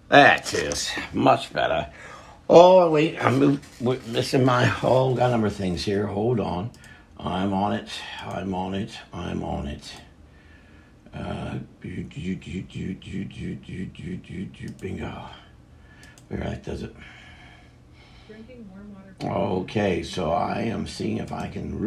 That is much better. Oh, wait, we're missing my whole got a number of things here. Hold on. I'm on it. I'm on it. I'm on it. Bingo. Where that does it. Drinking warm water. Okay, so I am seeing if I can.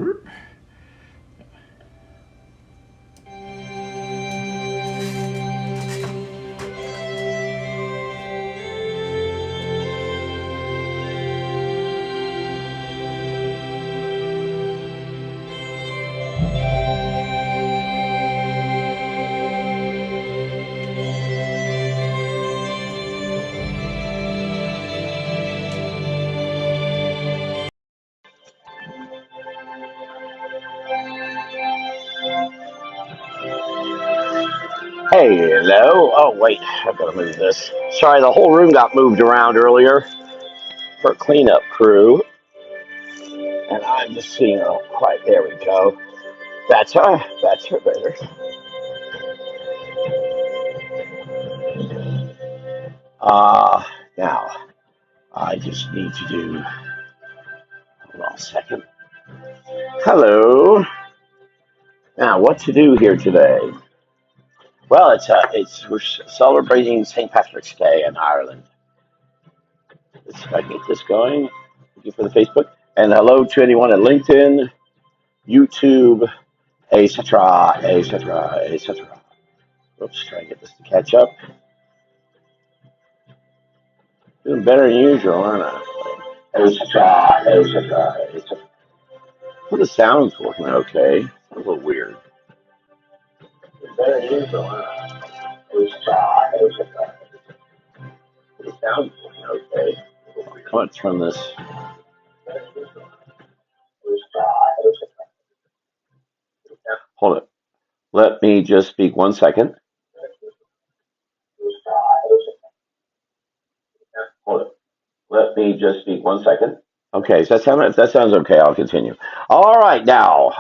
Hey, hello. Oh, wait, I've got to move this. Sorry, the whole room got moved around earlier for cleanup crew, and I'm just seeing. Oh, quiet. There we go. That's her. That's her better. Now I just need to do. Hold on a second. Hello. Now, what to do here today? Well, it's we're celebrating St. Patrick's Day in Ireland. Let's get this going. Thank you for the Facebook, and hello to anyone at LinkedIn, YouTube, etc., etc., etc. Let's try and get this to catch up. Doing better than usual, aren't I? Etc., etc., etc. Well, the sound's working okay. It's a little weird. Doing better than usual, aren't I? Etc., etc. The sound's working okay. I'm gonna turn this. Hold it. Let me just speak 1 second. Hold it. Let me just speak 1 second. Okay, so if that sounds okay, I'll continue. All right, now,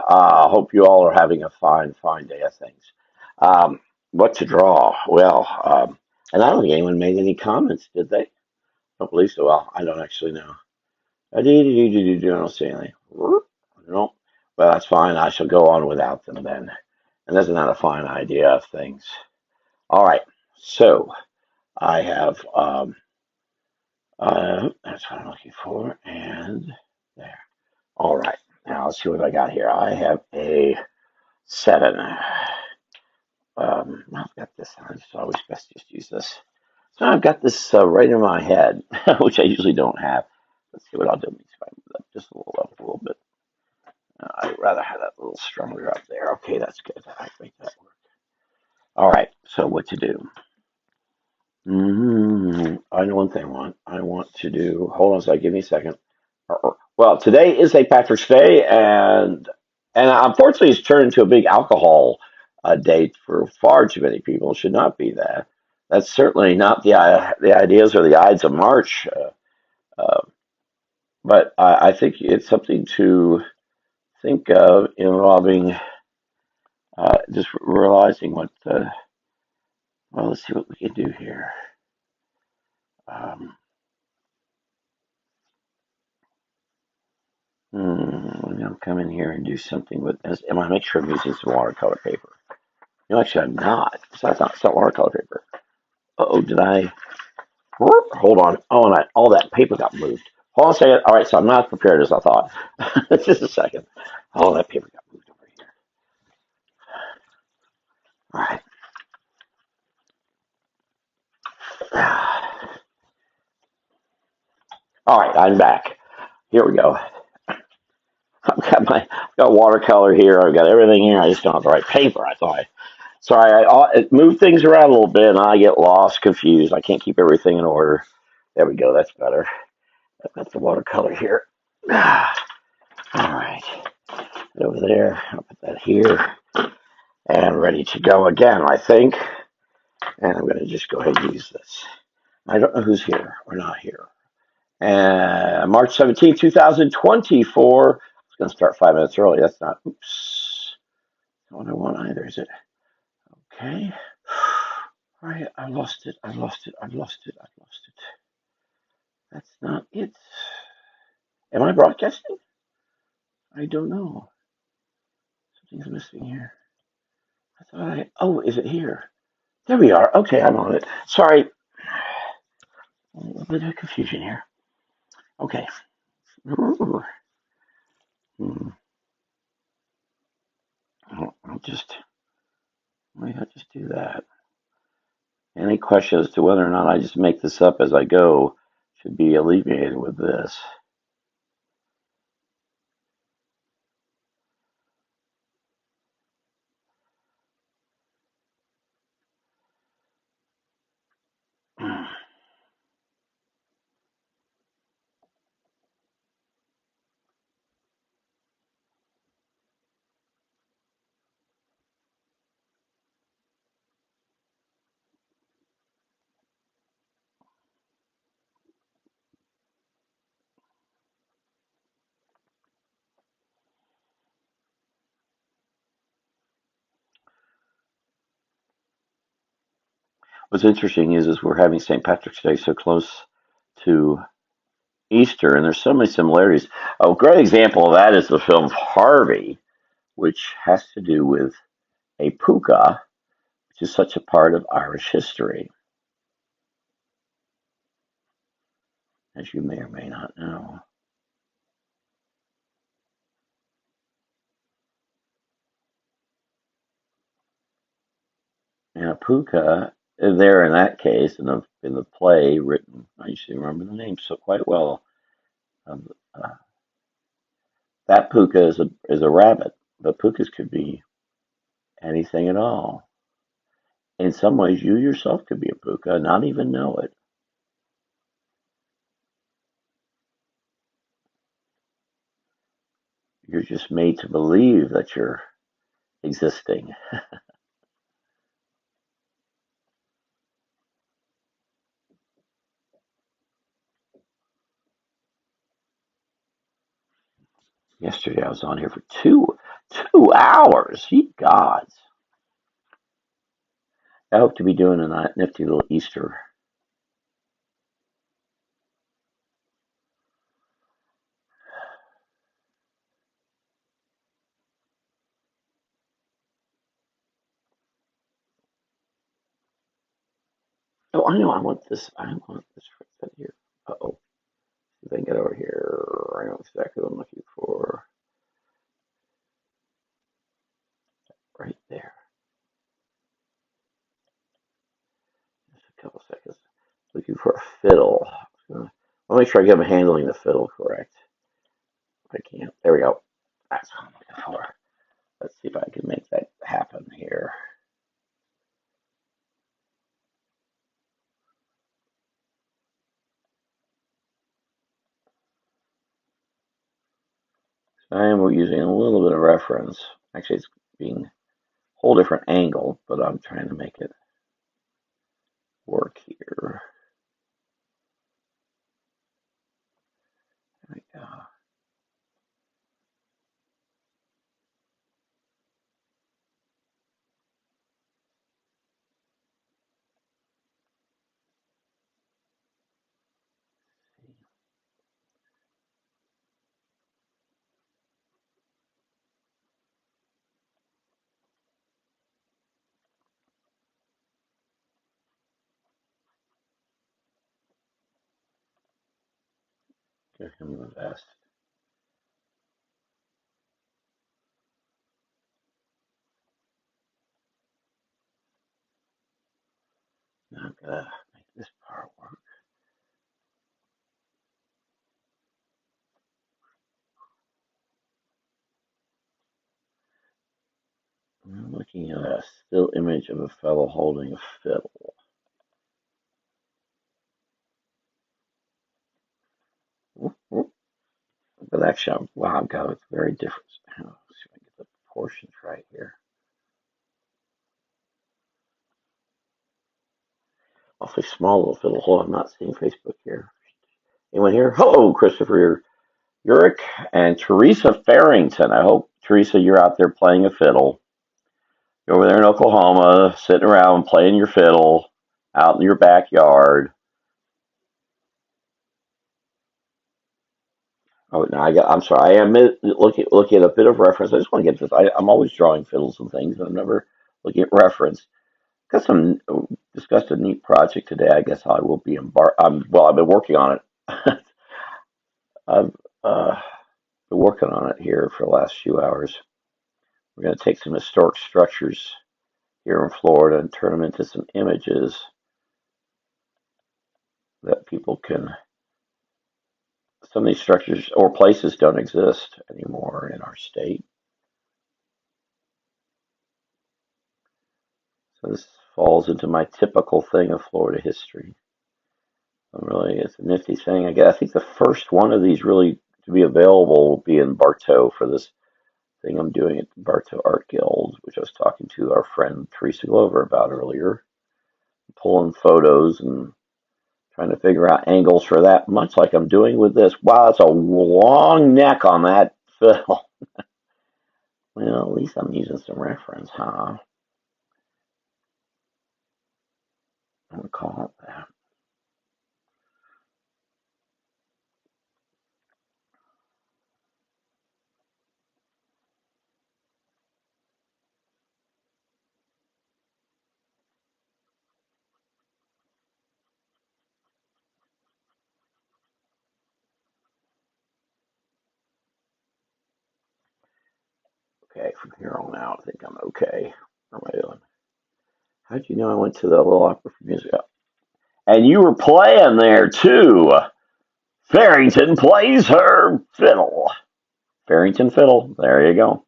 hope you all are having a fine day of things. Um, what to draw? Well, and I don't think anyone made any comments, did they? I don't believe so. Well, I don't actually know. I don't see anything. No. Well, that's fine. I shall go on without them then. And isn't that a fine idea of things? All right. So I have that's what I'm looking for, and there. All right. Now let's see what I got here. I have a 7. I've got this. It's always best to just use this. So I've got this right in my head, which I usually don't have. Let's see what I'll do. Let me see if I move that just a little up a little bit. I'd rather have that a little stronger up there. Okay, that's good. I make that work. All right. So what to do? I know one thing I want. I want to do. Hold on a second. Give me a second. Well, today is St. Patrick's Day, and unfortunately, it's turned into a big alcohol date for far too many people. It should not be that. That's certainly not the ideas or the Ides of March. Uh, but I think it's something to think of involving just realizing what. Well, let's see what we can do here. Um, I'm gonna come in here and do something with this. Am I make sure I'm using some watercolor paper? No, actually, I'm not. It's not watercolor paper. Oh, did I? Hold on. Oh, and all that paper got moved. Hold on a second. All right, so I'm not as prepared as I thought. Just a second. All that paper got moved over here. All right. All right, I'm back. Here we go. I've got watercolor here. I've got everything here. I just don't have the right paper. I thought. Sorry, I moved things around a little bit, and I get lost, confused. I can't keep everything in order. There we go. That's better. I've got the watercolor here. All right, over there. I'll put that here, and ready to go again, I think. And I'm going to just go ahead and use this. I don't know who's here or not here. And March 17th, 2024. I was going to start 5 minutes early. That's not, oops. Not what I want either, is it? Okay. All right, I lost it. I lost it. I lost it. I lost it. That's not it. Am I broadcasting? I don't know. Something's missing here. I thought I. Oh, is it here? There we are. Okay, I'm on it. Sorry, a little bit of confusion here. Okay. Ooh. Hmm. I'll just. Maybe I'll just do that. Any question as to whether or not I just make this up as I go should be alleviated with this. What's interesting is we're having St. Patrick's Day so close to Easter, and there's so many similarities. A great example of that is the film Harvey, which has to do with a pooka, which is such a part of Irish history, as you may or may not know. And a pooka, there in that case, in the play written, I usually remember the name so quite well. Um, uh, that pooka is a rabbit, but pookas could be anything at all. In some ways, you yourself could be a pooka, and not even know it. You're just made to believe that you're existing. Yesterday, I was on here for two hours. Ye gods! I hope to be doing a nifty little Easter. Oh, I know. I want this. I want this right here. Uh-oh. If I can get over here, I know exactly what I'm looking for. Right there. Just a couple seconds. Looking for a fiddle. I'll make sure I get him handling the fiddle correct. I can't. There we go. That's what I'm looking for. Let's see if I can make that happen here. I am using a little bit of reference. Actually, it's being a whole different angle, but I'm trying to make it work here. There we go. Give him the vest. Now I've got to make this part work. I'm looking at a still image of a fellow holding a fiddle. But actually, wow, God, it's very different. See if I can get the proportions right here. Awfully small little fiddle. Hold on, I'm not seeing Facebook here. Anyone here? Hello, Christopher Urick and Teresa Farrington. I hope, Teresa, you're out there playing a fiddle. You're over there in Oklahoma, sitting around playing your fiddle. out in your backyard. Oh, no, I'm sorry. I am looking at a bit of reference. I just want to get this. I'm always drawing fiddles and things, and I'm never looking at reference. Got some discussed a neat project today. I guess I will be embark. Well, I've been working on it. I've been working on it here for the last few hours. We're going to take some historic structures here in Florida and turn them into some images that people can. Some of these structures or places don't exist anymore in our state. So this falls into my typical thing of Florida history. Really, it's a nifty thing. I think the first one of these really to be available will be in Bartow for this thing I'm doing at the Bartow Art Guild, which I was talking to our friend Teresa Glover about earlier, pulling photos and trying to figure out angles for that, much like I'm doing with this. Wow, it's a long neck on that fiddle. Well, at least I'm using some reference, huh? I'm gonna call it that. Okay, from here on out, I think I'm okay. What am I doing? How'd you know I went to the little opera for music? And you were playing there too. Farrington plays her fiddle. Farrington fiddle. There you go.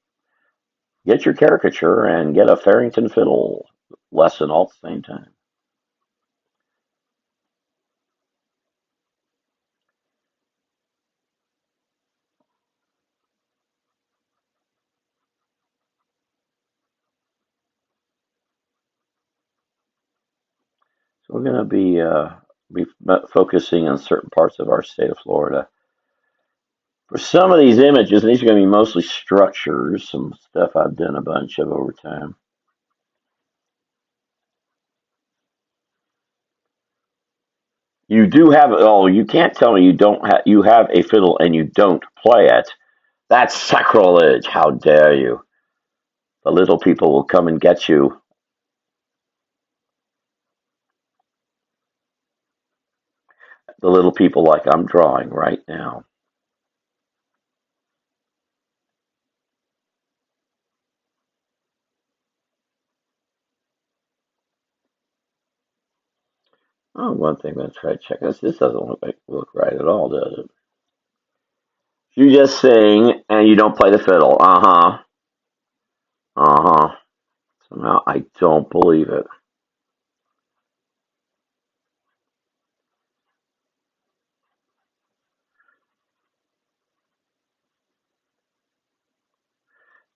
Get your caricature and get a Farrington fiddle lesson all at the same time. So we're going to be focusing on certain parts of our state of Florida. For some of these images, and these are going to be mostly structures, some stuff I've done a bunch of over time. You do have, oh, you can't tell me you have a fiddle and you don't play it. That's sacrilege. How dare you? The little people will come and get you. The little people like I'm drawing right now. Oh, one thing I'm going to try to check this. This doesn't look right at all, does it? You just sing and you don't play the fiddle. Uh huh. Uh huh. Somehow I don't believe it.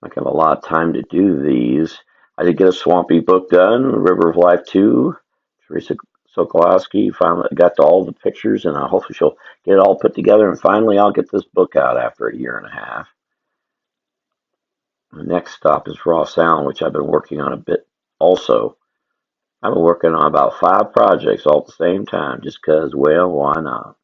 I have a lot of time to do these. I did get a Swampy book done, River of Life 2. Teresa Sokolowski finally got to all the pictures, and I hopefully she'll get it all put together. And finally, I'll get this book out after a year and a half. The next stop is Raw Sound, which I've been working on a bit also. I've been working on about 5 projects all at the same time, just because, well, why not?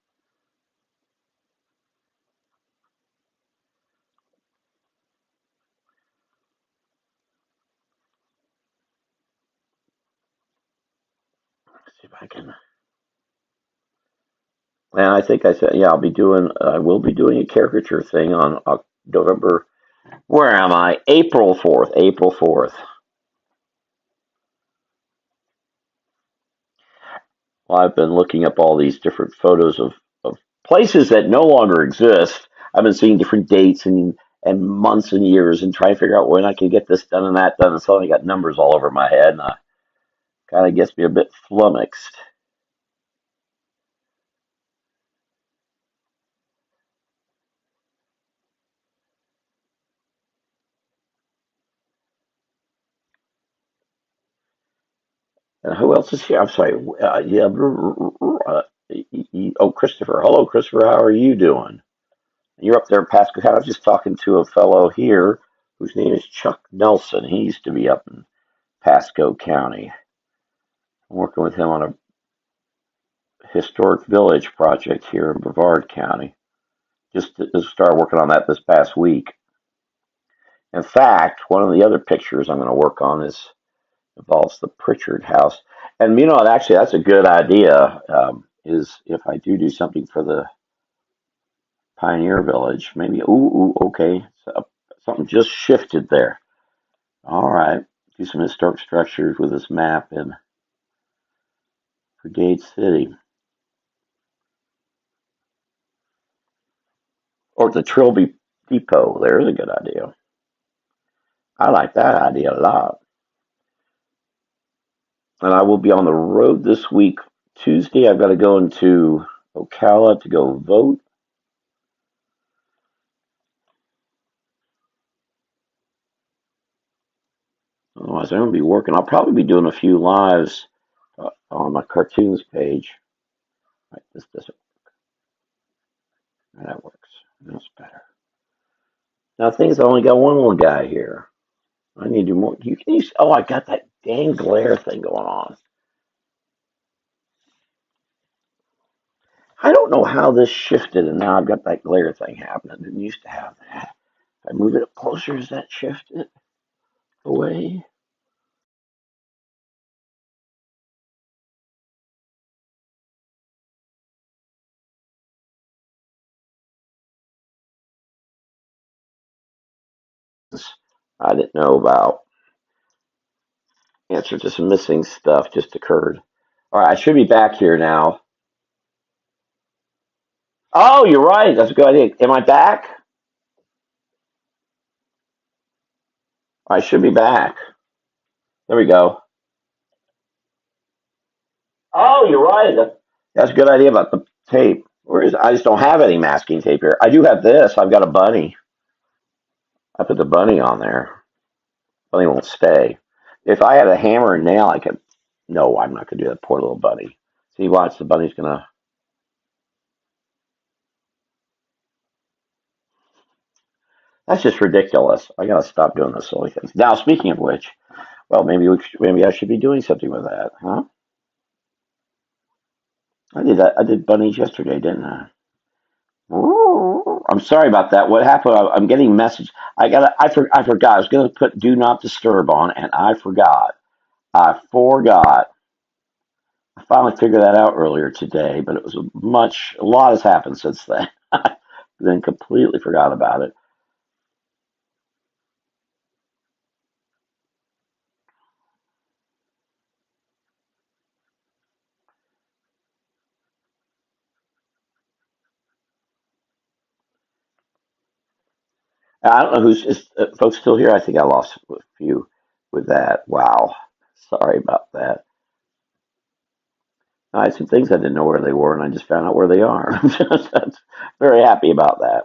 Let's see if I can. And I think I said, yeah, I will be doing a caricature thing on November. Where am I? April 4th. April 4th. Well, I've been looking up all these different photos of places that no longer exist. I've been seeing different dates and months and years and trying to figure out when I can get this done and that done. And suddenly I got numbers all over my head, and kind of gets me a bit flummoxed. And who else is here? I'm sorry. Yeah. Oh, Christopher. Hello, Christopher. How are you doing? You're up there in Pasco County. I was just talking to a fellow here whose name is Chuck Nelson. He used to be up in Pasco County. I'm working with him on a historic village project here in Brevard County. Just started working on that this past week. In fact, one of the other pictures I'm going to work on is involves the Pritchard House, and actually that's a good idea. Is if I do something for the Pioneer Village, maybe. Okay, so something just shifted there. All right, do some historic structures with this map in Brigade City or the Trilby Depot. There's a good idea. I like that idea a lot. And I will be on the road this week. Tuesday, I've got to go into Ocala to go vote. Otherwise, I'm going to be working. I'll probably be doing a few lives on my cartoons page. Right, this doesn't. That works. That's better. Now, things I only got one little guy here. I need to do more. You can use. Oh, I got that dang glare thing going on. I don't know how this shifted, and now I've got that glare thing happening. I didn't used to have that. If I move it up closer, does that shift it away? I didn't know about. Answer to some missing stuff just occurred. All right, I should be back here now. Oh, you're right. That's a good idea. Am I back? I should be back. There we go. Oh, you're right. That's a good idea about the tape. Where is it? I just don't have any masking tape here. I do have this. I've got a bunny. I put the bunny on there. Bunny won't stay. If I had a hammer and nail, I could. No, I'm not going to do that. Poor little bunny. See, watch. The bunny's going to. That's just ridiculous. I got to stop doing those silly things. Now, speaking of which, well, maybe I should be doing something with that, huh? I did that. I did bunnies yesterday, didn't I? Ooh, I'm sorry about that. What happened? I'm getting message. I forgot. I was going to put do not disturb on, and I forgot. I forgot. I finally figured that out earlier today, but it was a lot has happened since then. Then completely forgot about it. I don't know is folks still here. I think I lost a few with that. Wow, sorry about that. I had some things I didn't know where they were, and I just found out where they are. That's very happy about that.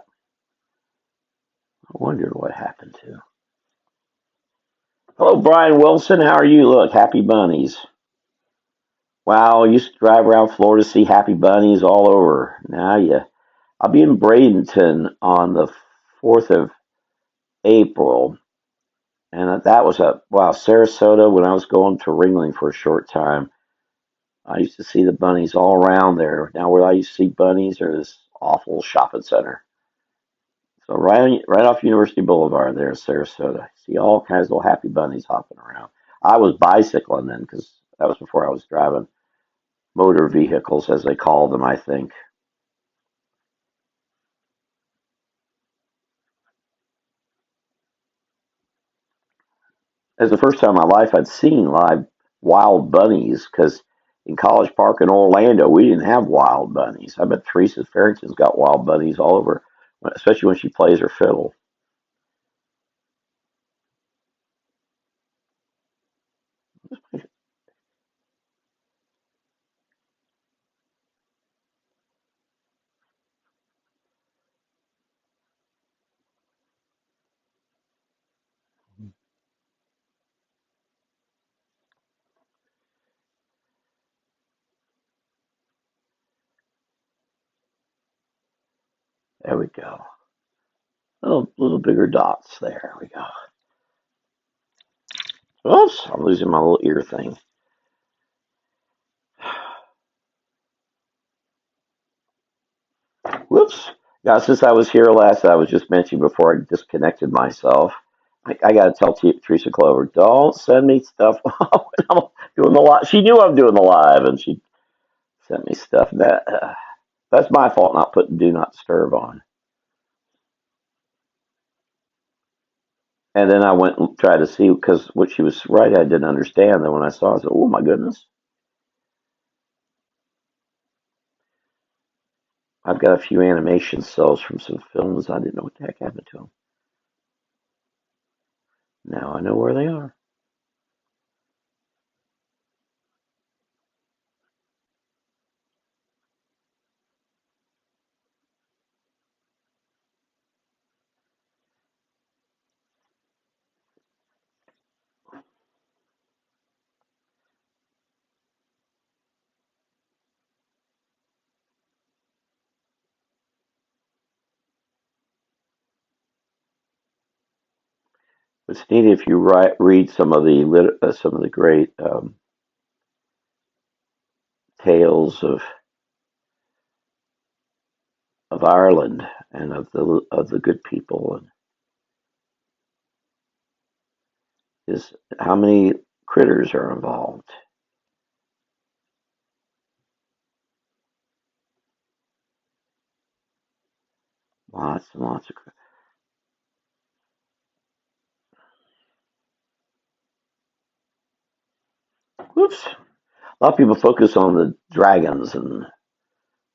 I wondered what happened to. Hello, Brian Wilson. How are you? Look, happy bunnies. Wow, I used to drive around Florida to see happy bunnies all over. Now, yeah, I'll be in Bradenton on the 4th of April. And that was Sarasota when I was going to Ringling for a short time. I used to see the bunnies all around there. Now, where I used to see bunnies are this awful shopping center. So right off University Boulevard there in Sarasota, see all kinds of little happy bunnies hopping around. I was bicycling then because that was before I was driving motor vehicles, as they call them, I think. As the first time in my life I'd seen live wild bunnies because in College Park in Orlando, we didn't have wild bunnies. I bet Teresa Farrington's got wild bunnies all over, especially when she plays her fiddle. There we go. Little bigger dots. There we go. Oops, I'm losing my little ear thing. Whoops. Now, since I was here last, I was just mentioning before I disconnected myself. I got to tell Teresa Clover, don't send me stuff when I'm doing the live. She knew I'm doing the live, and she sent me stuff that's my fault not putting do not disturb on. And then I went and tried to see because what she was right, I didn't understand. Then when I saw, it, I said, "Oh my goodness!" I've got a few animation cells from some films. I didn't know what the heck happened to them. Now I know where they are. It's neat if you read some of the great tales of Ireland and of the good people and is how many critters are involved. Lots and lots of. Whoops. A lot of people focus on the dragons and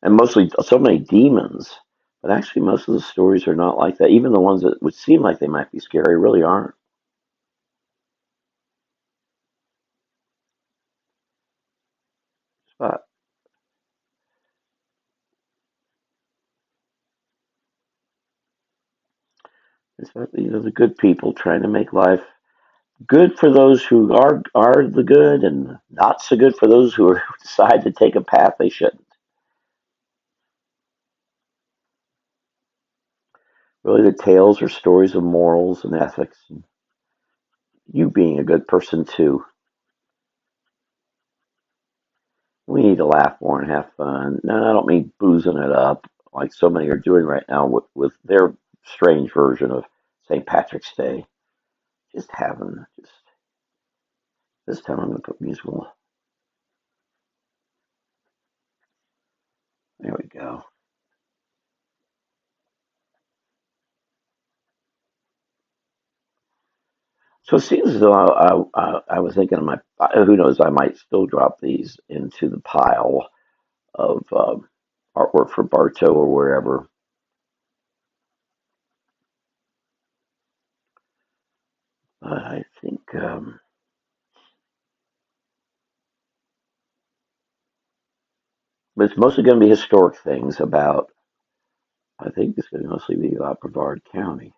mostly so many demons, but actually most of the stories are not like that. Even the ones that would seem like they might be scary really aren't. But it's the good people trying to make life good for those who are the good, and not so good for those who decide to take a path they shouldn't. Really, the tales are stories of morals and ethics, and you being a good person too. We need to laugh more and have fun. No, I don't mean boozing it up like so many are doing right now with their strange version of St. Patrick's Day. Just having just this time I'm going to put musical. There we go. So it seems as though I was thinking of my. Who knows? I might still drop these into the pile of artwork for Bartow or wherever. I think, but it's mostly going to be historic things about. I think it's going to mostly be about Brevard County.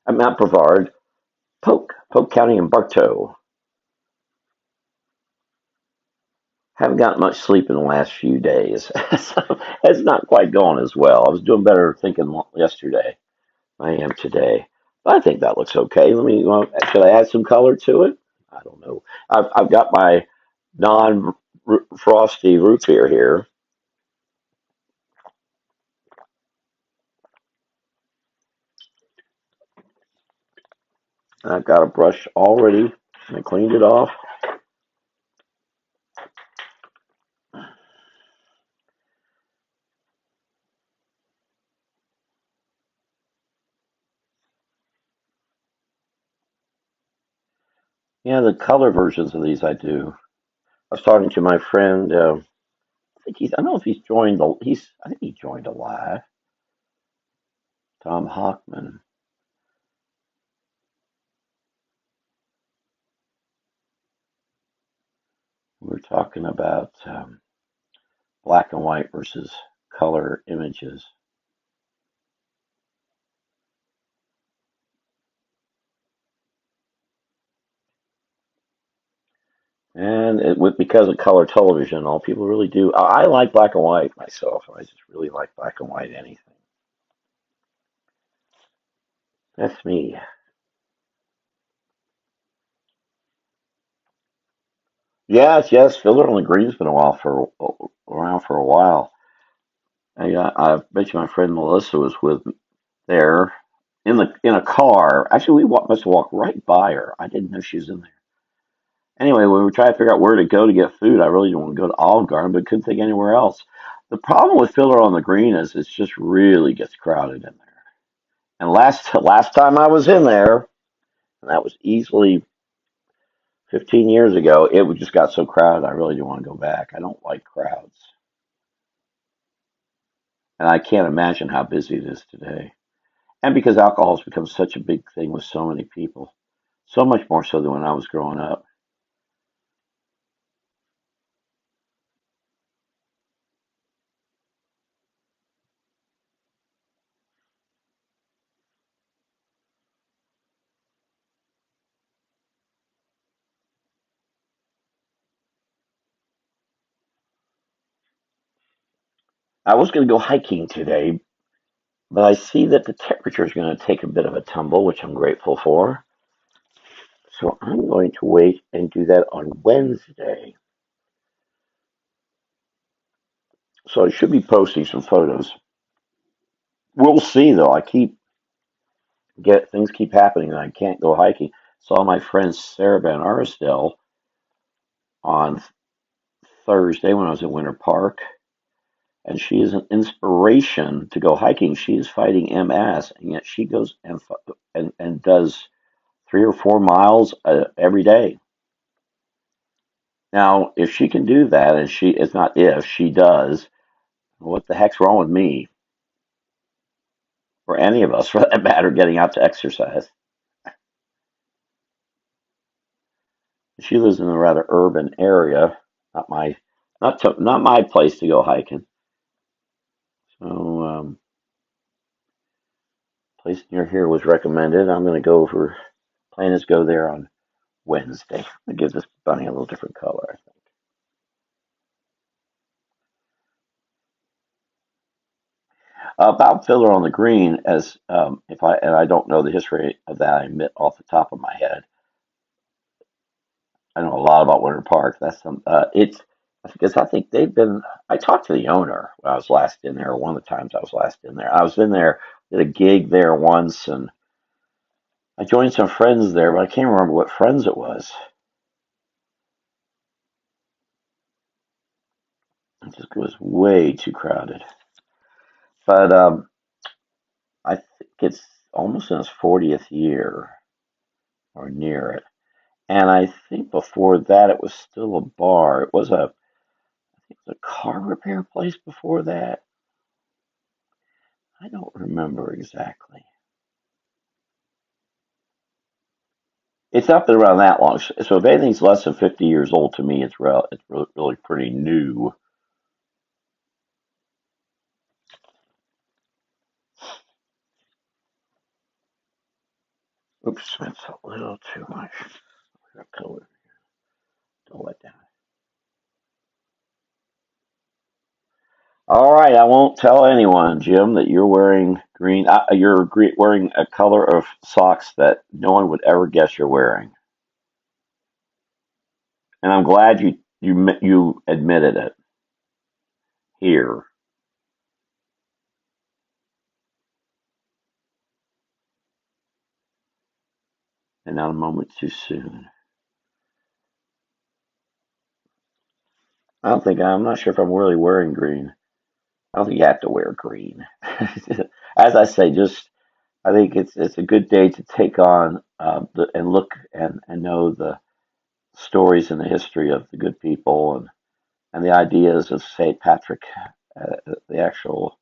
I'm not Brevard, Polk County and Bartow. Haven't gotten much sleep in the last few days, so it's not quite going as well. I was doing better thinking yesterday. I am today. I think that looks okay. Should I add some color to it? I don't know. I've got my non frosty root beer here. And I've got a brush already. I cleaned it off. Yeah, the color versions of these I do. I was talking to my friend. I don't know if he's joined. I think he joined a live. Tom Hockman. We were talking about black and white versus color images. And because of color television, all people really do. I like black and white myself. I just really like black and white anything. That's me. Yes, yes. Fiddler on the Green's been a while for around for a while. I bet you my friend Melissa was with there in a car. Actually, must have walked right by her. I didn't know she was in there. Anyway, we were trying to figure out where to go to get food. I really didn't want to go to Olive Garden, but couldn't think anywhere else. The problem with Fiddler on the Green is it just really gets crowded in there. And last time I was in there, and that was easily 15 years ago, just got so crowded. I really didn't want to go back. I don't like crowds, and I can't imagine how busy it is today. And because alcohol has become such a big thing with so many people, so much more so than when I was growing up. I was going to go hiking today, but I see that the temperature is going to take a bit of a tumble, which I'm grateful for. So I'm going to wait and do that on Wednesday. So I should be posting some photos. We'll see though. I keep get things keep happening and I can't go hiking. Saw my friend Sarah Van Arsdale on Thursday when I was in Winter Park, and she is an inspiration to go hiking. She is fighting MS, and yet she goes and does 3 or 4 miles every day. Now, if she can do that, and it's not if she does, what the heck's wrong with me or any of us for that matter getting out to exercise? She lives in a rather urban area, not my not my place to go hiking. So, place near here was recommended. I'm going to go over. Plan is go there on Wednesday. I give this bunny a little different color, I think. About Fiddler on the Green, as if I and I don't know the history of that, I admit off the top of my head. I know a lot about Winter Park. That's some. It's because I think they've been. I talked to the owner when I was last in there. One of the times I was last in there, I was in there, did a gig there once, and I joined some friends there, but I can't remember what friends it was. It just was way too crowded. But I think it's almost in its 40th year or near it. And I think before that it was still a bar. It was a car repair place before that. I don't remember exactly. It's not been around that long. So if anything's less than 50 years old to me, it's really pretty new. Oops, that's a little too much. Color. Don't let down. All right, I won't tell anyone, Jim, that you're wearing green. Wearing a color of socks that no one would ever guess you're wearing. And I'm glad you admitted it here, and not a moment too soon. I'm not sure if I'm really wearing green. I don't think you have to wear green. As I say, just I think it's a good day to take on and look and know the stories and the history of the good people and the ideas of St. Patrick, the actual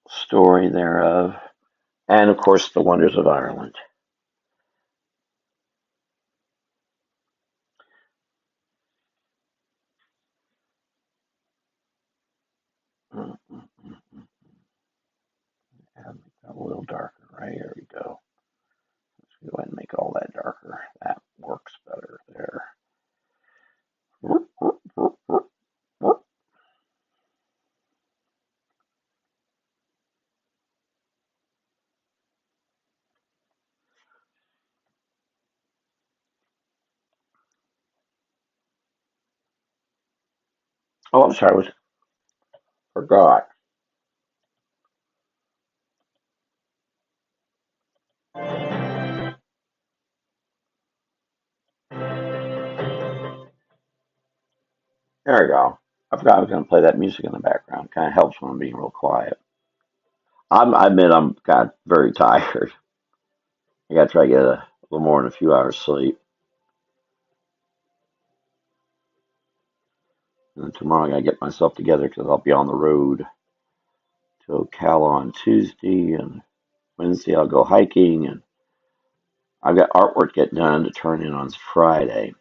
story thereof, and of course the wonders of Ireland. Mm, mm, mm, mm. And make that a little darker, right? There we go. Let's go ahead and make all that darker. That works better there. Oh, I'm sorry, I was forgot. There we go. I forgot I was going to play that music in the background. Kind of helps when I'm being real quiet. I admit I'm kind of very tired. I got to try to get a little more than a few hours sleep. And tomorrow I got to get myself together because I'll be on the road to Ocala on Tuesday, and Wednesday I'll go hiking, and I've got artwork get done to turn in on Friday.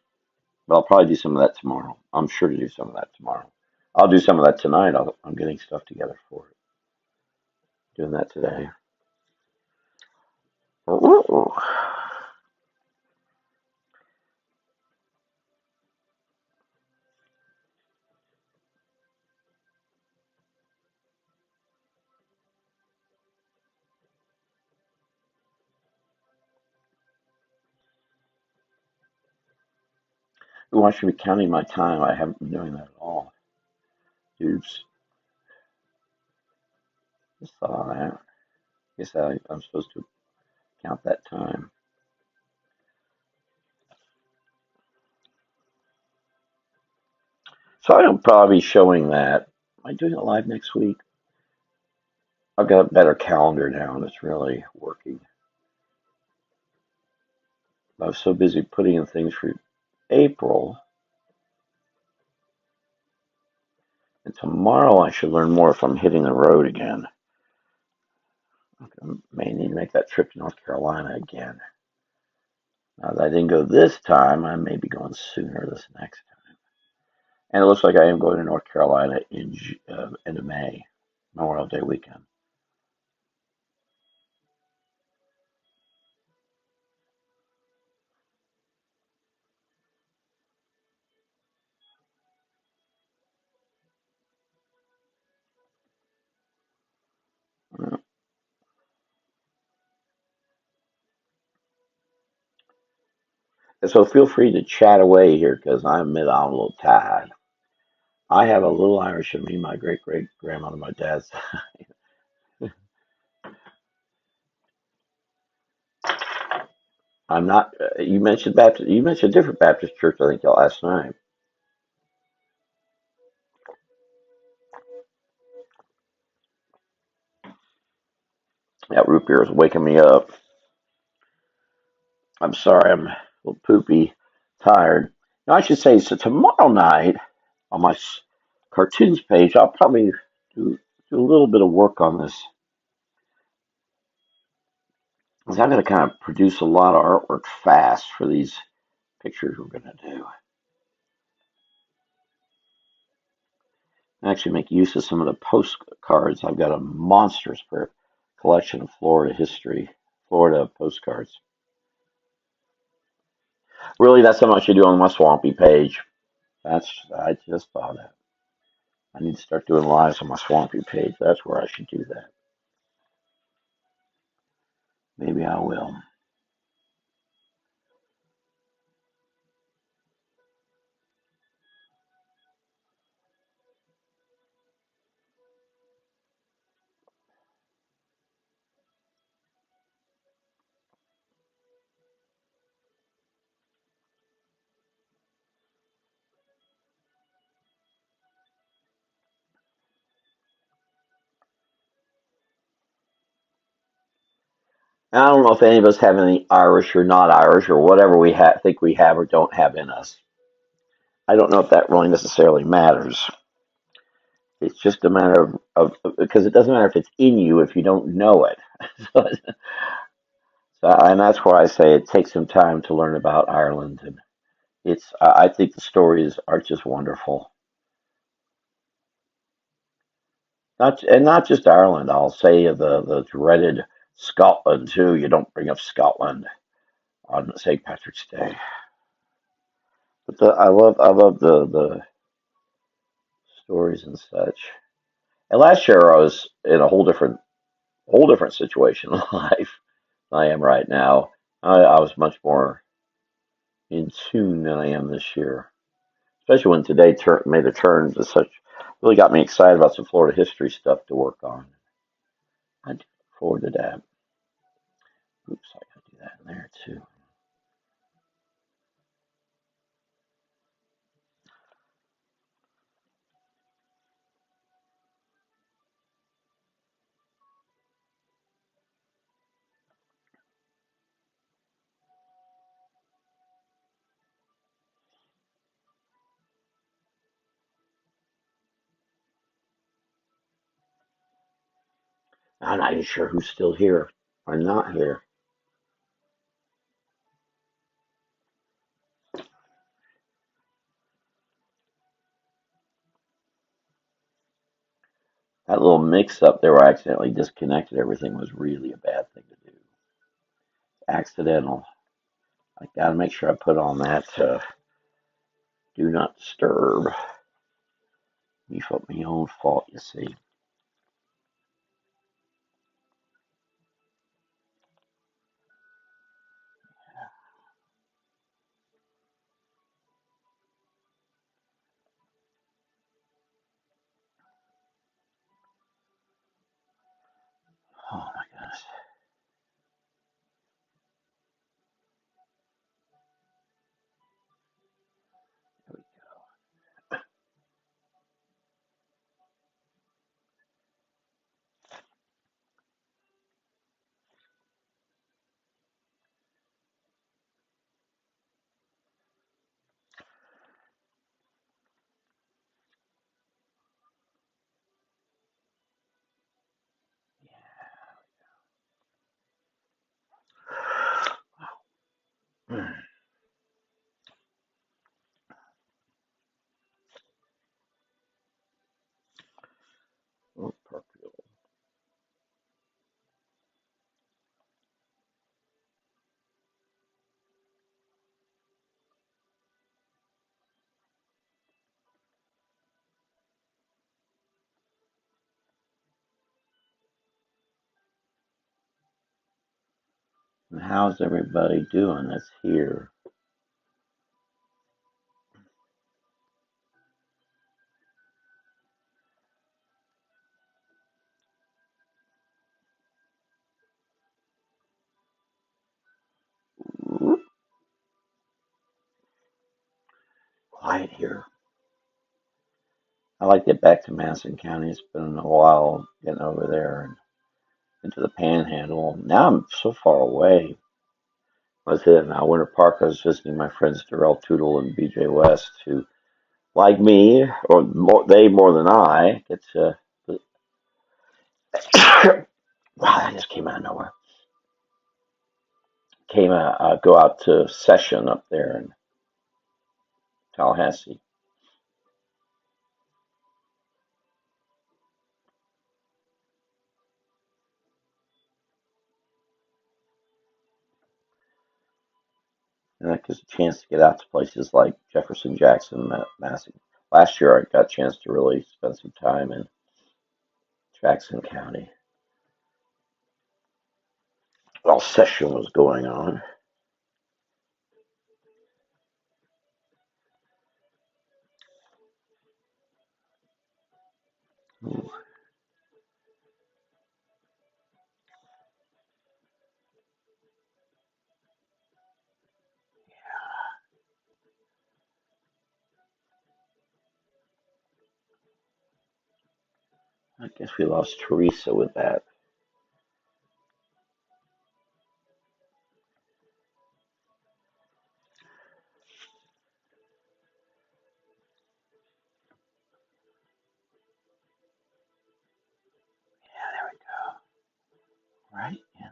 But I'll probably do some of that tomorrow. I'm sure to do some of that tomorrow. I'll do some of that tonight. I'm getting stuff together for it. Doing that today. Ooh. Ooh, I should be counting my time. I haven't been doing that at all. Oops. Just thought on that. Guess I'm supposed to count that time. So I'm probably showing that. Am I doing it live next week? I've got a better calendar now, and it's really working. I was so busy putting in things for April, and tomorrow I should learn more if I'm hitting the road again. I may need to make that trip to North Carolina again. Now that I didn't go this time, I may be going sooner this next time. And it looks like I am going to North Carolina in end of May, Memorial Day weekend. So feel free to chat away here because I'm a little tired. I have a little Irish in me, my great great grandmother, my dad's. I'm not. You mentioned Baptist. You mentioned a different Baptist church. I think last night. That root beer is waking me up. I'm sorry. I'm a little poopy, tired. Now I should say so. Tomorrow night on my cartoons page, I'll probably do a little bit of work on this. 'Cause I'm going to kind of produce a lot of artwork fast for these pictures we're going to do. Actually make use of some of the postcards. I've got a monstrous collection of Florida history, Florida postcards. Really, that's something I should do on my Swampy page. I just thought that. I need to start doing lives on my Swampy page. That's where I should do that. Maybe I will. I don't know if any of us have any Irish or not Irish or whatever think we have or don't have in us. I don't know if that really necessarily matters. It's just a matter of because it doesn't matter if it's in you if you don't know it. And that's why I say it takes some time to learn about Ireland, and I think the stories are just wonderful. Not just Ireland. I'll say the dreaded Scotland too. You don't bring up Scotland on St. Patrick's Day, but I love the stories and such. And last year I was in a whole different situation in life than I am right now. I was much more in tune than I am this year. especially when today made a turn to such. Really got me excited about some Florida history stuff to work on. I look forward to that. Oops, I gotta do that in there too. I'm not even sure who's still here or not here. That little mix up there where I accidentally disconnected everything was really a bad thing to do. Accidental. I gotta make sure I put on that do not disturb. Me for my own fault, you see. Oh my goodness. There we go. Oh, perfect. And how's everybody doing that's here? Quiet here. I like to get back to Madison County. It's been a while getting over there and into the Panhandle. Now I'm so far away. I was in Winter Park. I was visiting my friends Darrell Tootle and BJ West, who, like me, or more, they more than I, get to. Wow, that just came out of nowhere. Go out to session up there in Tallahassee. And that gives a chance to get out to places like Jefferson, Jackson, Madison. Last year, I got a chance to really spend some time in Jackson County while session was going on. Ooh, I guess we lost Teresa with that. Yeah, there we go. Right in.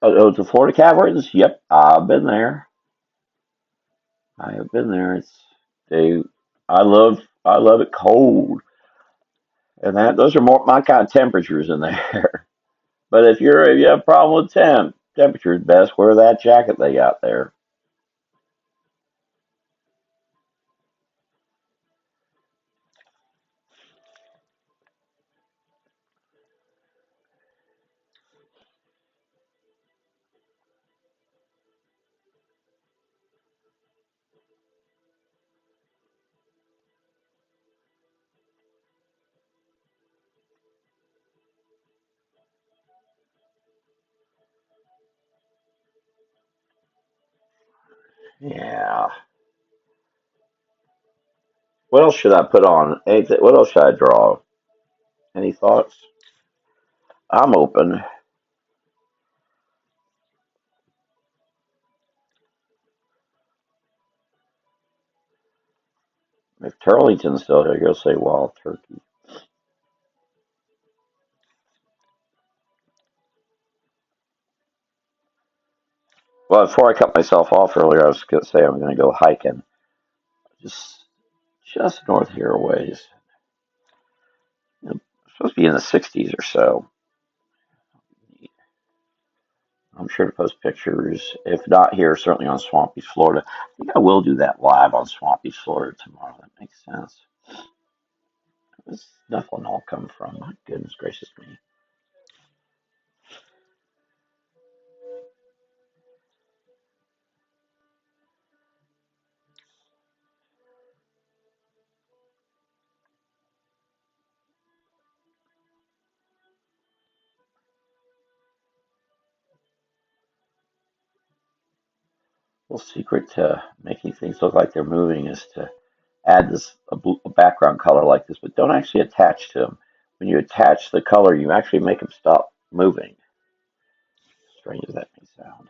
Oh, the Florida Caverns. Yep, I've been there. I have been there. They. I love it cold, and that those are more my kind of temperatures in there. But if you have a problem with temperatures, best wear that jacket they got there. Yeah. What else should I put on? Anything? What else should I draw? Any thoughts? I'm open. If Turlington's still here, he'll say wild turkey. Well, before I cut myself off earlier, I was going to say I'm going to go hiking just just north here a ways. It's supposed to be in the 60s or so. I'm sure to post pictures, if not here, certainly on Swampy, Florida. I think I will do that live on Swampy, Florida tomorrow. That makes sense. Where's this snuffling all come from? My goodness gracious me. Well, secret to making things look like they're moving is to add a background color like this, but don't actually attach to them. When you attach the color, you actually make them stop moving. Strange as that may sound.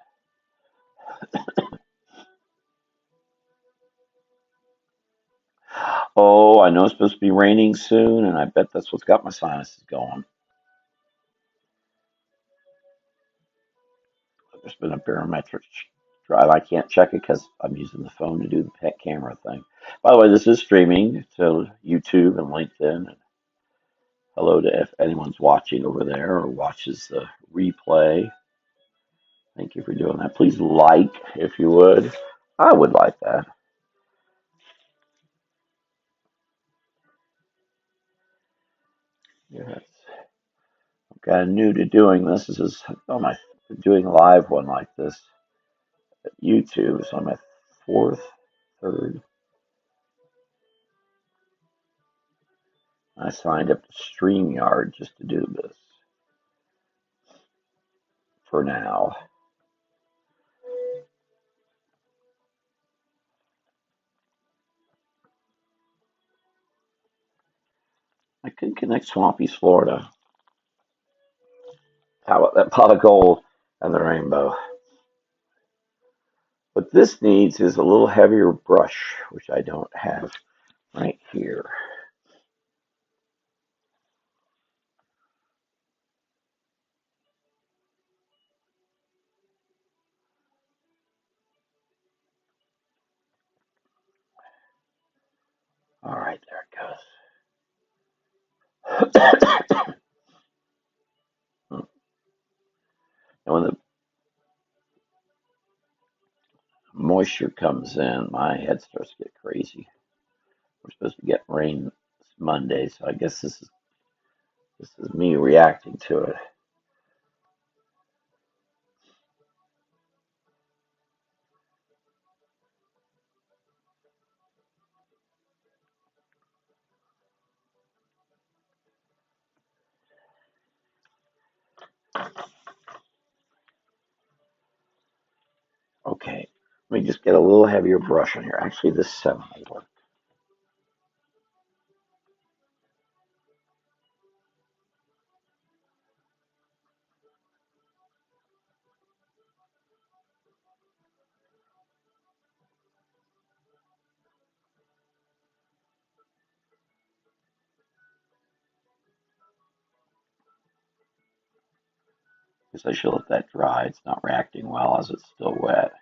Oh, I know it's supposed to be raining soon, and I bet that's what's got my sinuses going. There's been a barometric drive. I can't check it because I'm using the phone to do the pet camera thing. By the way, this is streaming to YouTube and LinkedIn. And hello to if anyone's watching over there or watches the replay. Thank you for doing that. Please like if you would. I would like that. Yes. I'm kind of new to doing this. This is oh my doing a live one like this at YouTube. So I'm my fourth, third. I signed up to StreamYard just to do this for now. I could connect Swampy's Florida. How about that pot of gold and the rainbow? What this needs is a little heavier brush, which I don't have right here. All right, there it goes. And when the moisture comes in, my head starts to get crazy. We're supposed to get rain Monday, so I guess this is me reacting to it. Okay, let me just get a little heavier brush on here. Actually, this 7 will work. Guess I should let that dry. It's not reacting well as it's still wet.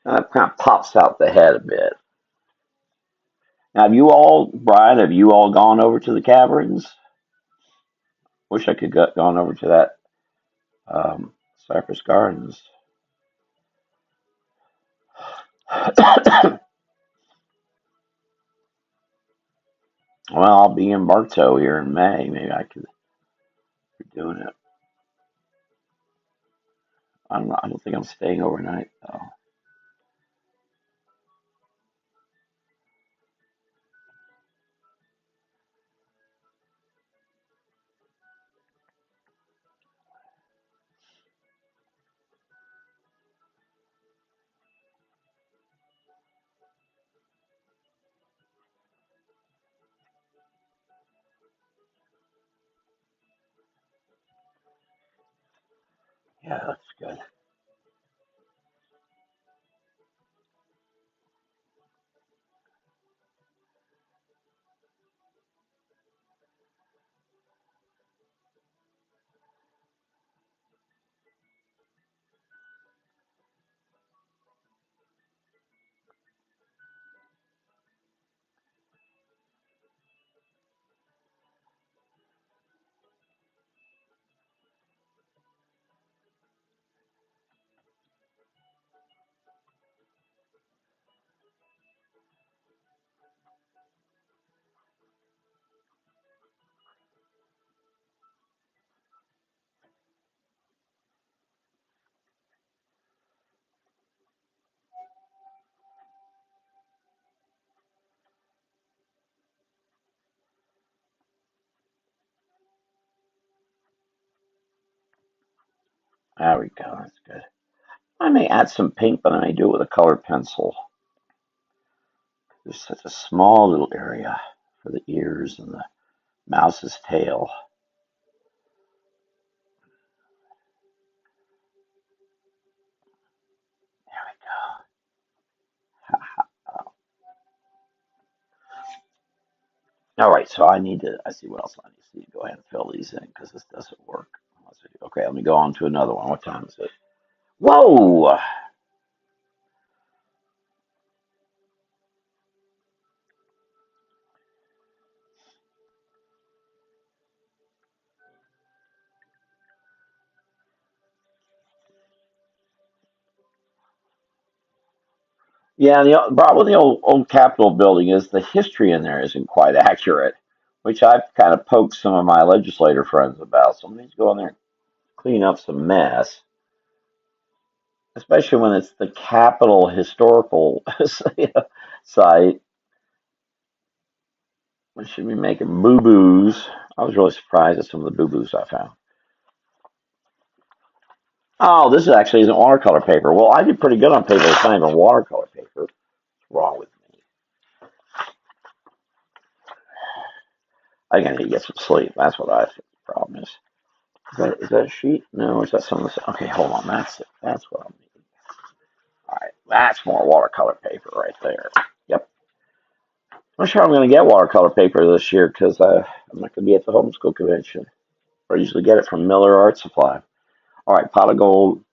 And it kind of pops out the head a bit. Now, Brian, have you all gone over to the caverns? Wish I could have gone over to that Cypress Gardens. Well, I'll be in Bartow here in May. Maybe I could be doing it. I don't think I'm staying overnight though. Yeah, that's good. There we go. That's good. I may add some pink, but I may do it with a colored pencil. There's such a small little area for the ears and the mouse's tail. There we go. All right, so I see what else I need to go ahead and fill these in because this doesn't work. Okay, let me go on to another one. What time is it? Whoa! Yeah, the problem with the old Capitol building is the history in there isn't quite accurate, which I've kind of poked some of my legislator friends about. So I need to go in there and clean up some mess, especially when it's the Capitol historical site. We should be making boo boos. I was really surprised at some of the boo boos I found. Oh, this actually isn't watercolor paper. Well, I did pretty good on paper. It's not even watercolor paper. What's wrong with me? I think I need to get some sleep. That's what I think the problem is. Is that a sheet? No, is that some of this? Okay, hold on. That's it. That's what I'm needing. All right, that's more watercolor paper right there. Yep. I'm sure I'm going to get watercolor paper this year because I'm not going to be at the homeschool convention. I usually get it from Miller Art Supply. All right, pot of gold.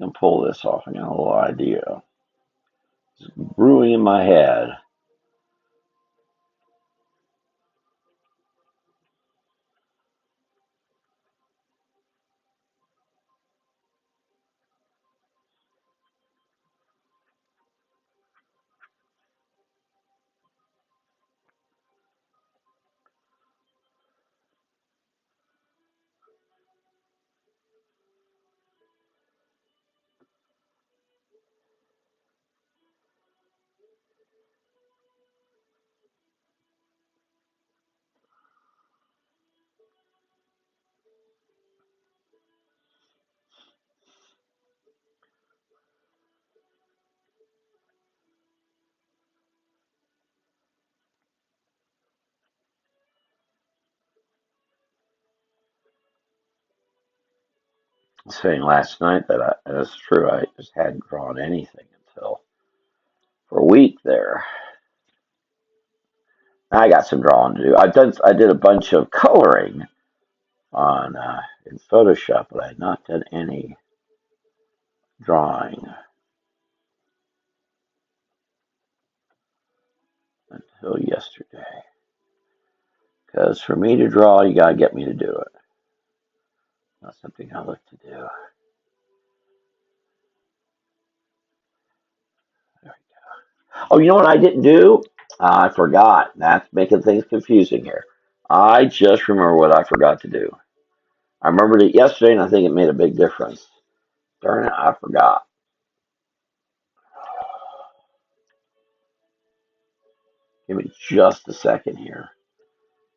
And pull this off. I got a little idea. It's brewing in my head. was saying last night that and it's true, I just hadn't drawn anything until for a week there. I got some drawing to do. I did a bunch of coloring on in Photoshop, but I had not done any drawing until yesterday. Because for me to draw, you gotta get me to do it. Not something I like to do. There we go. Oh, you know what I didn't do? I forgot. That's making things confusing here. I just remember what I forgot to do. I remembered it yesterday, and I think it made a big difference. Darn it, I forgot. Give me just a second here.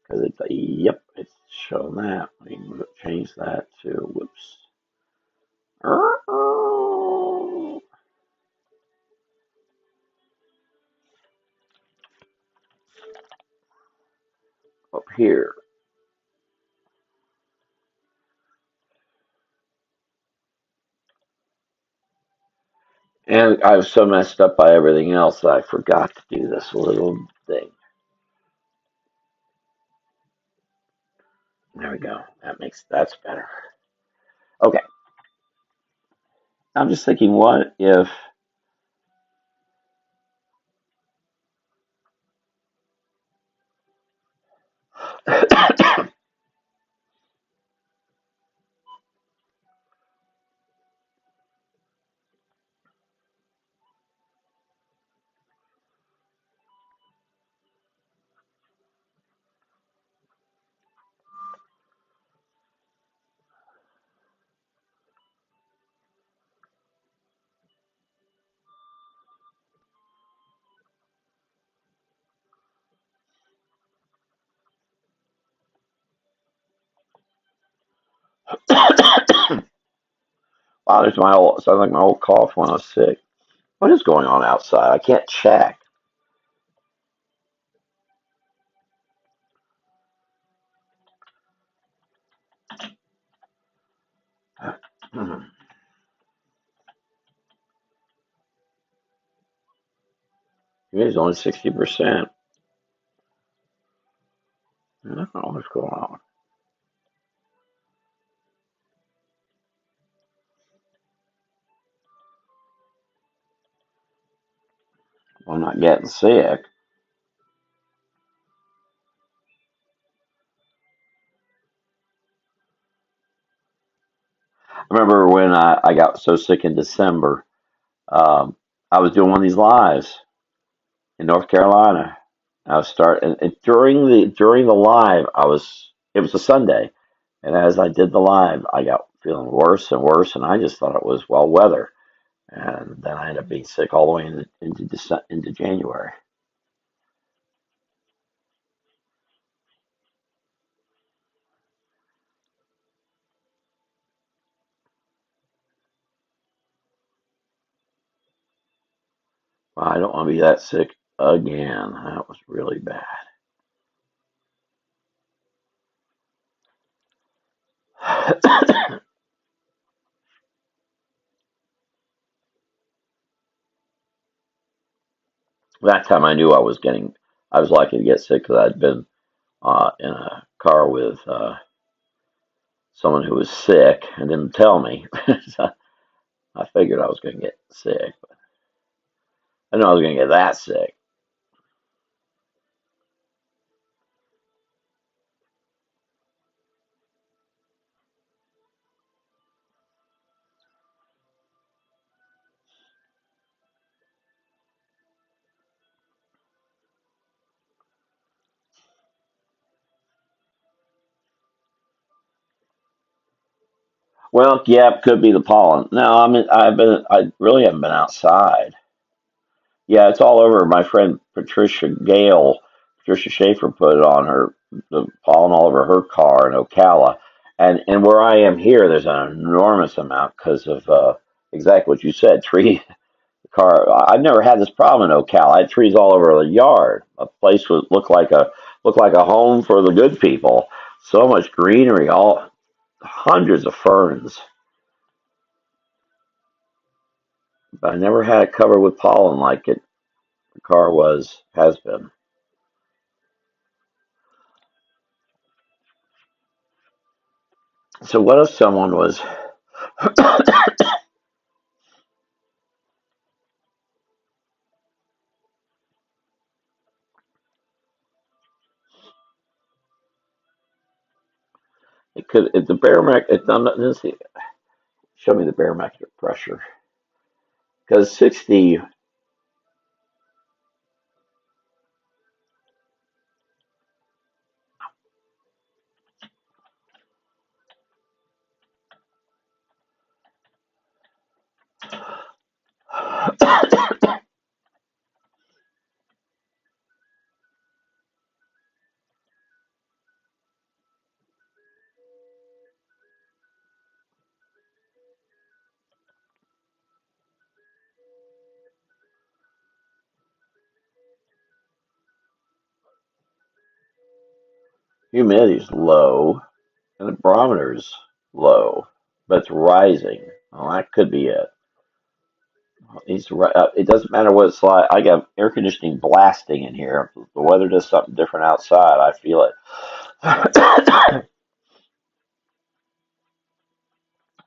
Because it's, yep, it's showing that. Let me change that to, whoops. Up here. And I was so messed up by everything else that I forgot to do this little thing. There we go. That's better. Okay. I'm just thinking, what if wow, there's my old sounds like my old cough when I was sick. What is going on outside? I can't check. It's only 60%. I don't know what's going on. I'm not getting sick. I remember when I got so sick in December. I was doing one of these lives in North Carolina. I was and during the live, it was a Sunday, and as I did the live, I got feeling worse and worse, and I just thought it was well weather, and then I ended up being sick all the way into January. Well, I don't want to be that sick again. That was really bad. That time I knew I was likely to get sick because I'd been in a car with someone who was sick and didn't tell me. So I figured I was going to get sick, but I didn't know I was going to get that sick. Well, yeah, it could be the pollen. No, I really haven't been outside. Yeah, it's all over. My friend Patricia Schaefer put it on the pollen all over her car in Ocala. And where I am here, there's an enormous amount because of exactly what you said. I've never had this problem in Ocala. I had trees all over the yard. A place would look like a home for the good people. So much greenery, all hundreds of ferns. but I never had it covered with pollen like the car has been. So what if someone was it could if the barometric it done let's see, show me the barometric pressure because 60 humidity's low and the barometer's low, but it's rising. Well, that could be it. It doesn't matter what it's like. I got air conditioning blasting in here. If the weather does something different outside, I feel it.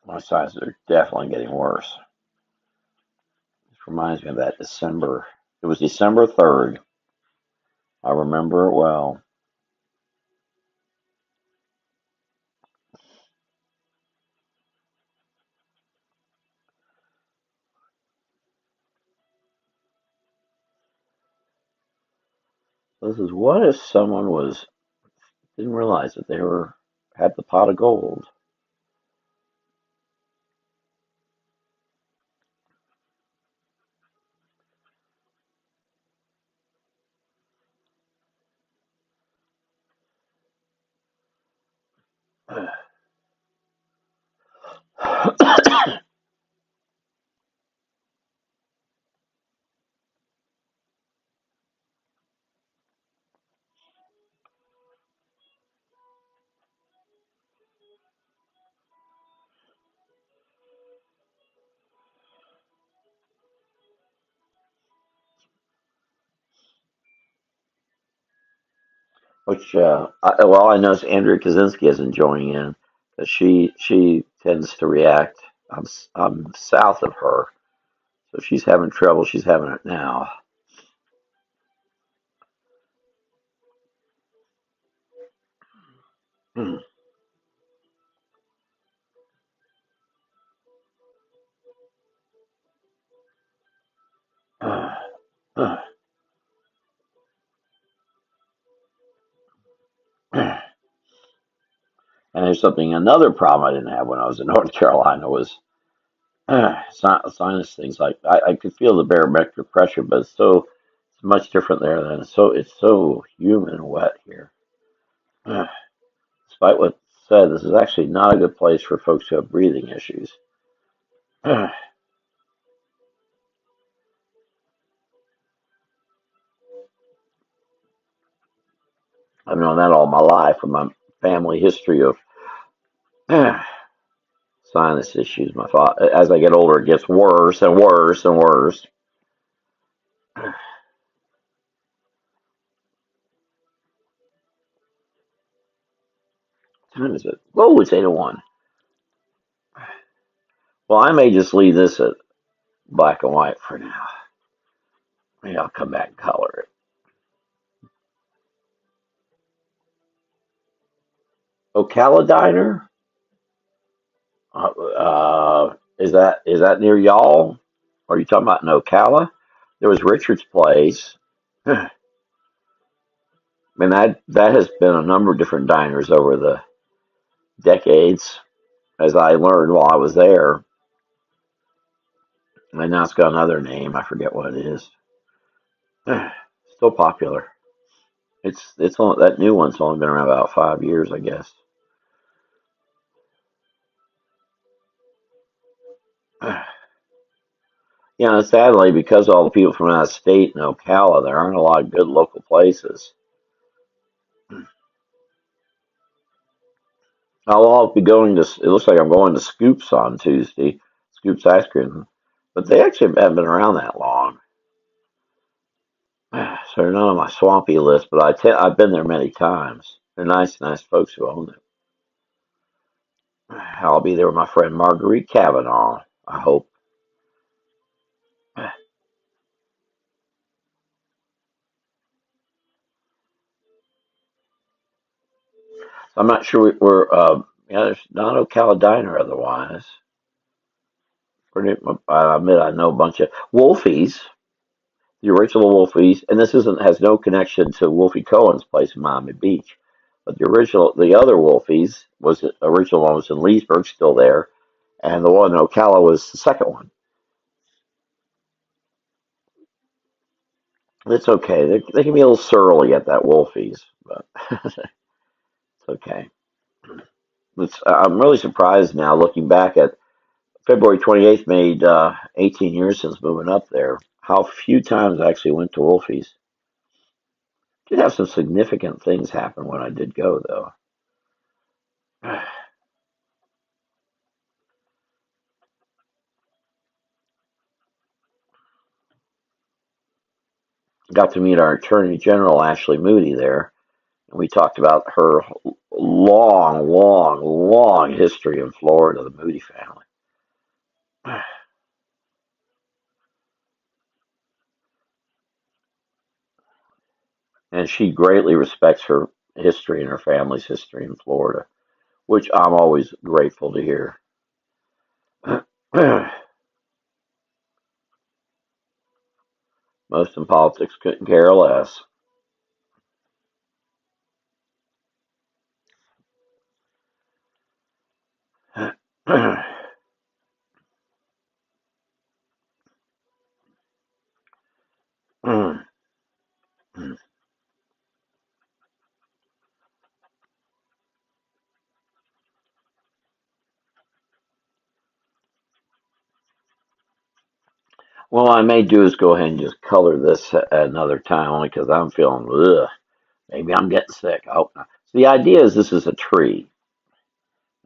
My sizes are definitely getting worse. This reminds me of that December. It was December 3rd. I remember it well. This is what if someone was didn't realize that they were had the pot of gold. Which well, I noticed Andrea Kaczynski isn't joining in because she tends to react. I'm south of her, so she's having trouble. She's having it now. And there's another problem I didn't have when I was in North Carolina was sinus things. Like I could feel the barometric pressure, but it's much different there than it's so humid and wet here. Despite what's said, this is actually not a good place for folks who have breathing issues. I've known that all my life from my family history of sinus issues. My thought as I get older, it gets worse and worse and worse. What time is it? Whoa, it's 8:01. Well, I may just leave this at black and white for now. Maybe I'll come back and color it. Ocala Diner? Is that near y'all? Or are you talking about in Ocala? There was Richard's Place. I mean that has been a number of different diners over the decades, as I learned while I was there. And now it's got another name. I forget what it is. Still popular. It's only, that new one's only been around about 5 years, I guess. Sadly, because all the people from out of state in Ocala, there aren't a lot of good local places. I'll be going to. It looks like I'm going to Scoops on Tuesday. Scoops ice cream. but they actually haven't been around that long. So they're not on my swampy list, but I've been there many times. They're nice, nice folks who own it. I'll be there with my friend Marguerite Kavanaugh, I hope. I'm not sure yeah, there's not Ocala Diner otherwise. I admit I know a bunch of Wolfies, the original Wolfies, and this isn't has no connection to Wolfie Cohen's place in Miami Beach. But the other Wolfies was the original one was in Leesburg, still there, and the one in Ocala was the second one. It's okay. They can be a little surly at that Wolfies, but it's okay. I'm really surprised now looking back at February 28th made 18 years since moving up there. How few times I actually went to Wolfie's. Did have some significant things happen when I did go though. Got to meet our Attorney General Ashley Moody there, and we talked about her long, long, long history in Florida, the Moody family. And she greatly respects her history and her family's history in Florida, which I'm always grateful to hear. Most in politics couldn't care less. Well, I may do is go ahead and just color this at another time, only because I'm feeling, ugh, maybe I'm getting sick. I hope not. So the idea is this is a tree,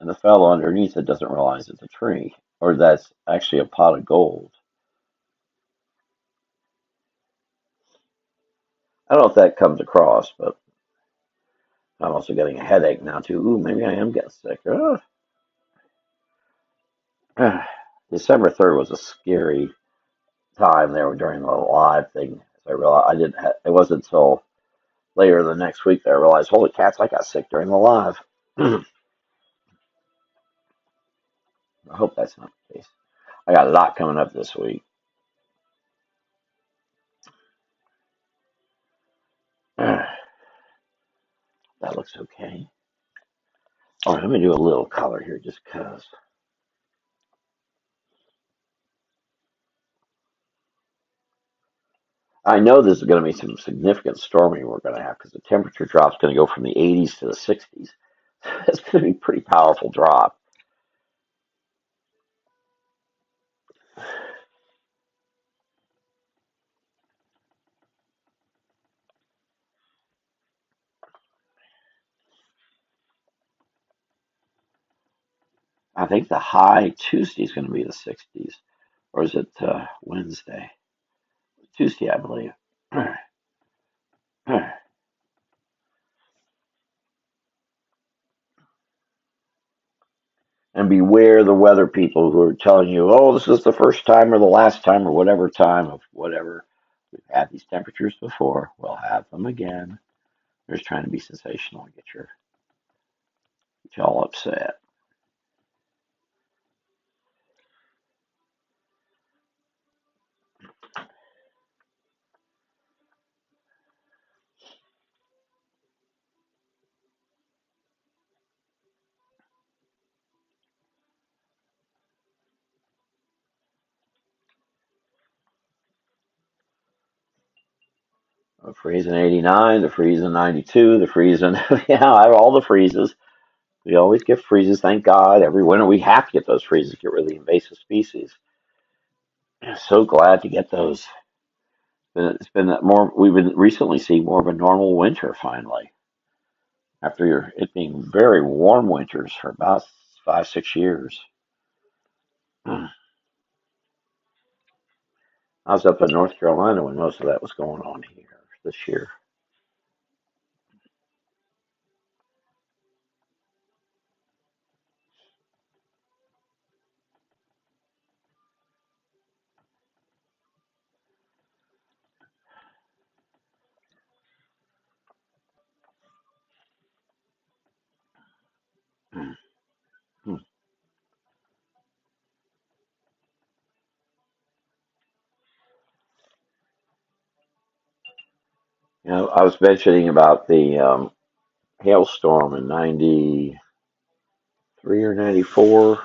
and the fellow underneath it doesn't realize it's a tree, or that's actually a pot of gold. I don't know if that comes across, but I'm also getting a headache now too. Ooh, maybe I am getting sick. Ugh. December 3rd was a scary time there during the live thing. I realized I didn't. It wasn't until later the next week that I realized, holy cats, I got sick during the live. I hope that's not the case. I got a lot coming up this week. That looks okay. All right, let me do a little color here just because. I know this is going to be some significant storming we're going to have because the temperature drop's going to go from the 80s to the 60s. It's going to be a pretty powerful drop. I think the high Tuesday is going to be the 60s, or is it Wednesday? Tuesday, I believe. And beware the weather people who are telling you, oh, this is the first time or the last time or whatever time of whatever. We've had these temperatures before. We'll have them again. They're just trying to be sensational and get you all upset. The freezing 89, the freezing 92, the freezing, yeah, I have all the freezes. We always get freezes, thank God. Every winter we have to get those freezes, get rid of the invasive species. So glad to get those. It's been that more. We've been recently seeing more of a normal winter finally, after it being very warm winters for about 5, 6 years. I was up in North Carolina when most of that was going on here this year. Mm, mm. You know, I was mentioning about the hailstorm in '93 or '94.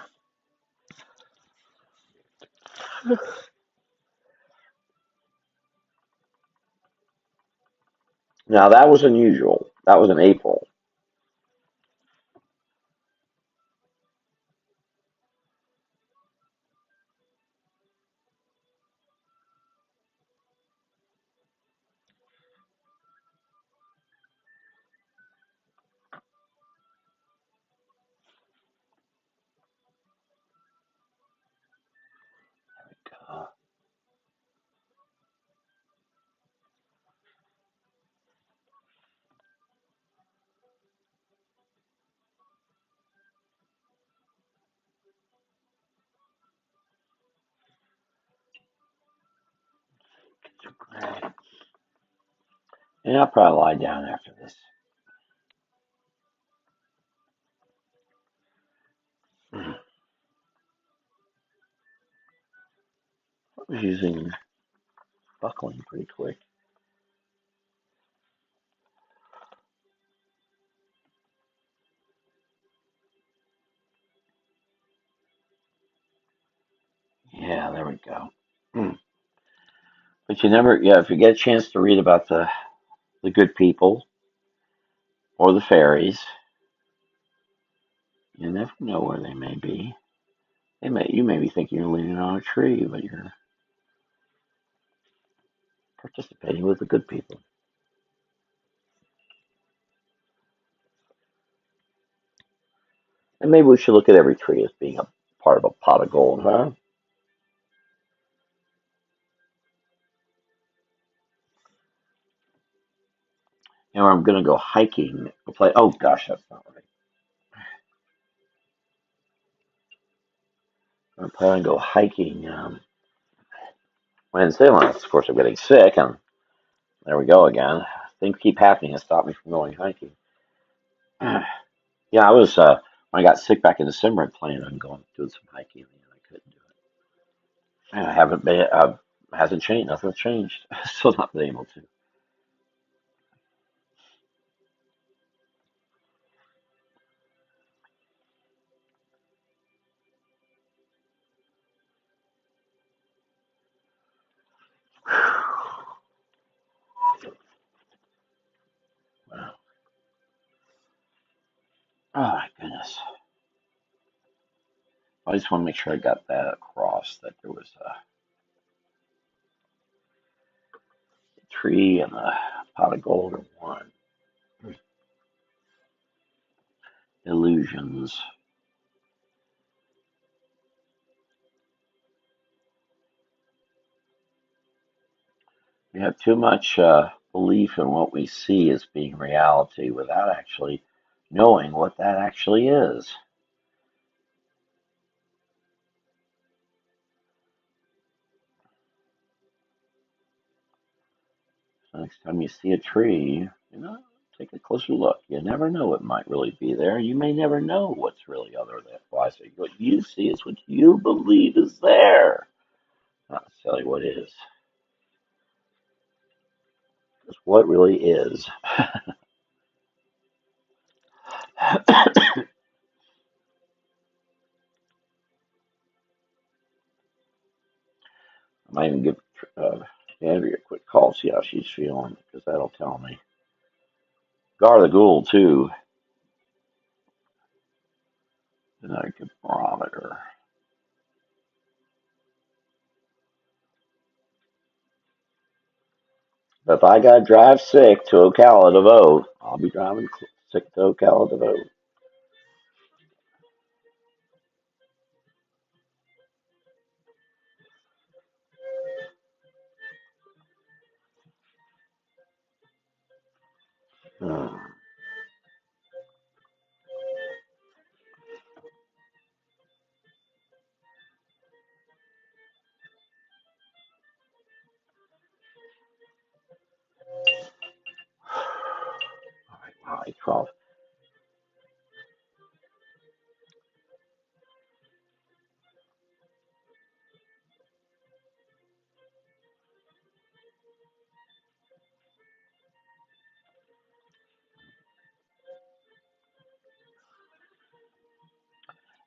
Now that was unusual. That was in April. Uh, and I'll probably lie down after this. Mm. I was using buckling pretty quick. Yeah, there we go. Mm. But you never, yeah, if you get a chance to read about the good people or the fairies, you never know where they may be. You may be thinking you're leaning on a tree, but you're participating with the good people. And maybe we should look at every tree as being a part of a pot of gold, huh? You know, I'm going to go hiking. Play. Oh gosh, that's not right. I'm planning to go hiking Wednesday. Well, of course, I'm getting sick, and there we go again. Things keep happening and stop me from going hiking. Yeah, I was when I got sick back in December. I planned on going doing some hiking, and I couldn't do it. And I haven't been. Hasn't changed. Nothing's changed. Still not been able to. Wow. Oh my goodness. I just want to make sure I got that across. That there was a tree and a pot of gold in one. Illusions. We have too much belief in what we see as being reality without actually knowing what that actually is. So next time you see a tree, you know, take a closer look. You never know what might really be there. You may never know what's really other than why. So what you see is what you believe is there, not necessarily what is. It's what really is. I might even give Andrea a quick call, see how she's feeling, because that'll tell me. Gar the Ghoul, too, another good barometer. But if I got to drive sick to Ocala to vote, I'll be driving sick to Ocala to vote. Hmm. All right, wow, 12.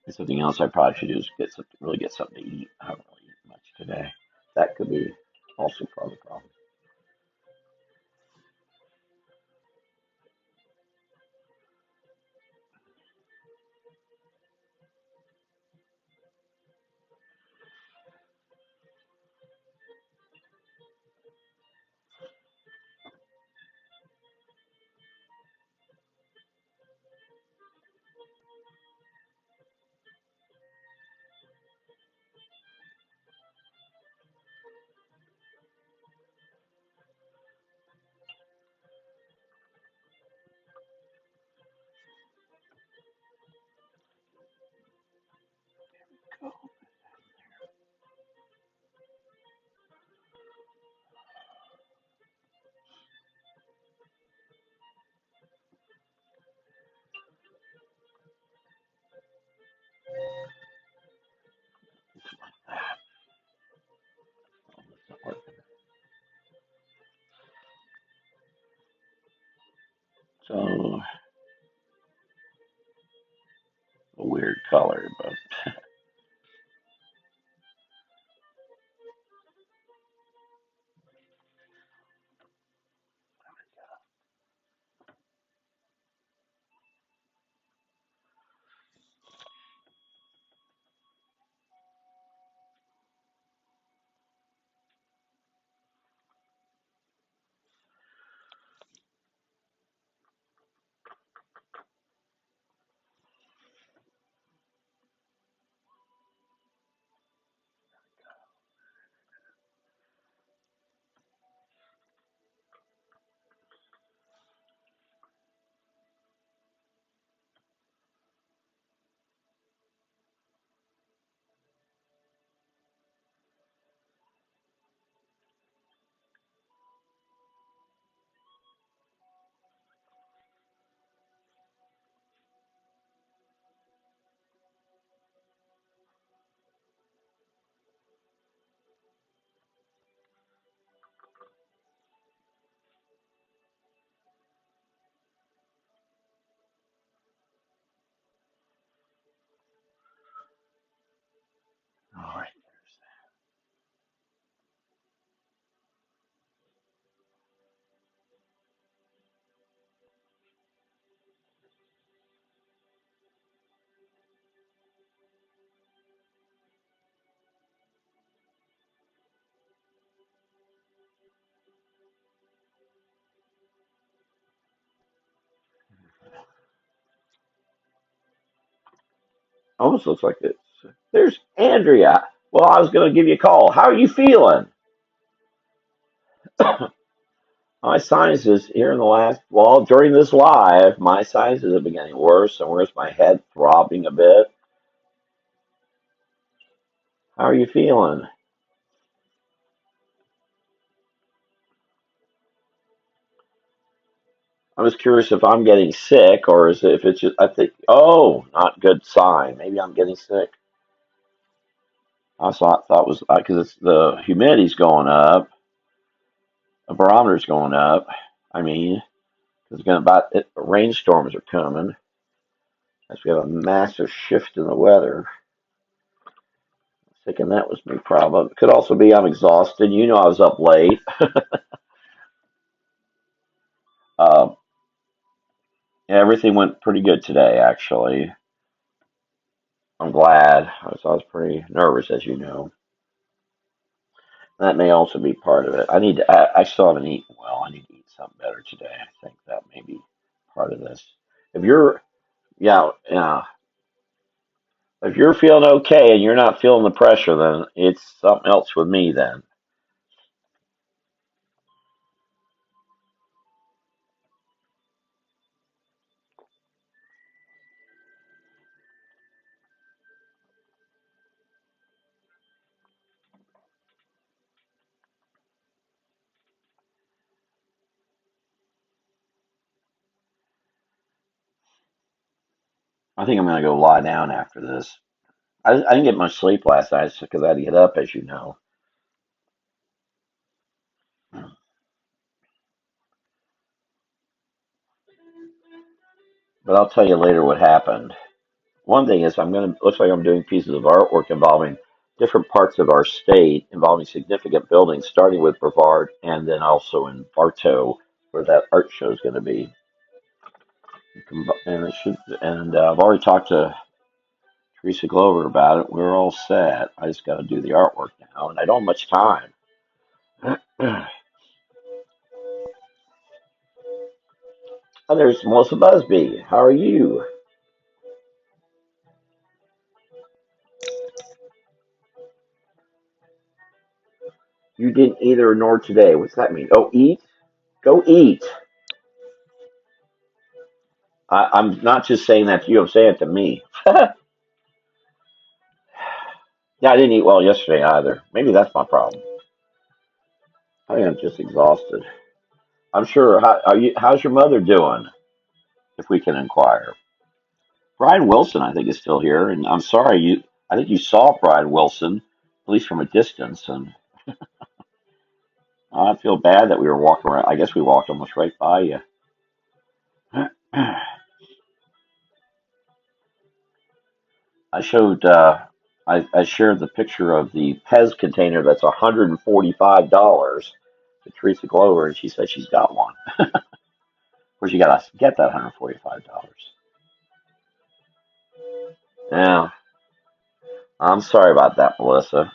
And something else I probably should do is get something, really get something to eat. I haven't really eaten much today. That could be also part of the problem. It's not working. So a weird color, but all right. Almost looks like it's. There's Andrea. Well, I was going to give you a call. How are you feeling? My sinuses here in the last, well, during this live, my sinuses have been getting worse and worse. My head throbbing a bit. How are you feeling? I was curious if I'm getting sick or is it, if it's just, I think, oh, not good sign. Maybe I'm getting sick. I thought it was because it's the humidity's going up, the barometer's going up. I mean, it's going about it, rainstorms are coming as we have a massive shift in the weather. Thinking that was my problem. It could also be I'm exhausted. You know, I was up late. Um, Everything went pretty good today, actually. I'm glad. I was pretty nervous, as you know. That may also be part of it. I still haven't eaten well. I need to eat something better today. I think that may be part of this. If you're, yeah, yeah, if you're feeling okay and you're not feeling the pressure, then it's something else with me then. I think I'm gonna go lie down after this. I didn't get much sleep last night because I had to get up, as you know. But I'll tell you later what happened. One thing is looks like I'm doing pieces of artwork involving different parts of our state, involving significant buildings, starting with Brevard and then also in Bartow, where that art show is going to be. And it should, and I've already talked to Teresa Glover about it. We're all set. I just got to do the artwork now, and I don't have much time. Oh, there's Melissa Busby. How are you? You didn't either nor today. What's that mean? Oh, eat? Go eat. I'm not just saying that to you. I'm saying it to me. Yeah, I didn't eat well yesterday either. Maybe that's my problem. I think I'm just exhausted. I'm sure. How's your mother doing? If we can inquire. Brian Wilson, I think, is still here, and I'm sorry you. I think you saw Brian Wilson, at least from a distance, and I feel bad that we were walking around. I guess we walked almost right by you. I showed. I shared the picture of the Pez container that's $145 to Teresa Glover, and she said she's got one. Of course, you gotta get that $145. Yeah, I'm sorry about that, Melissa.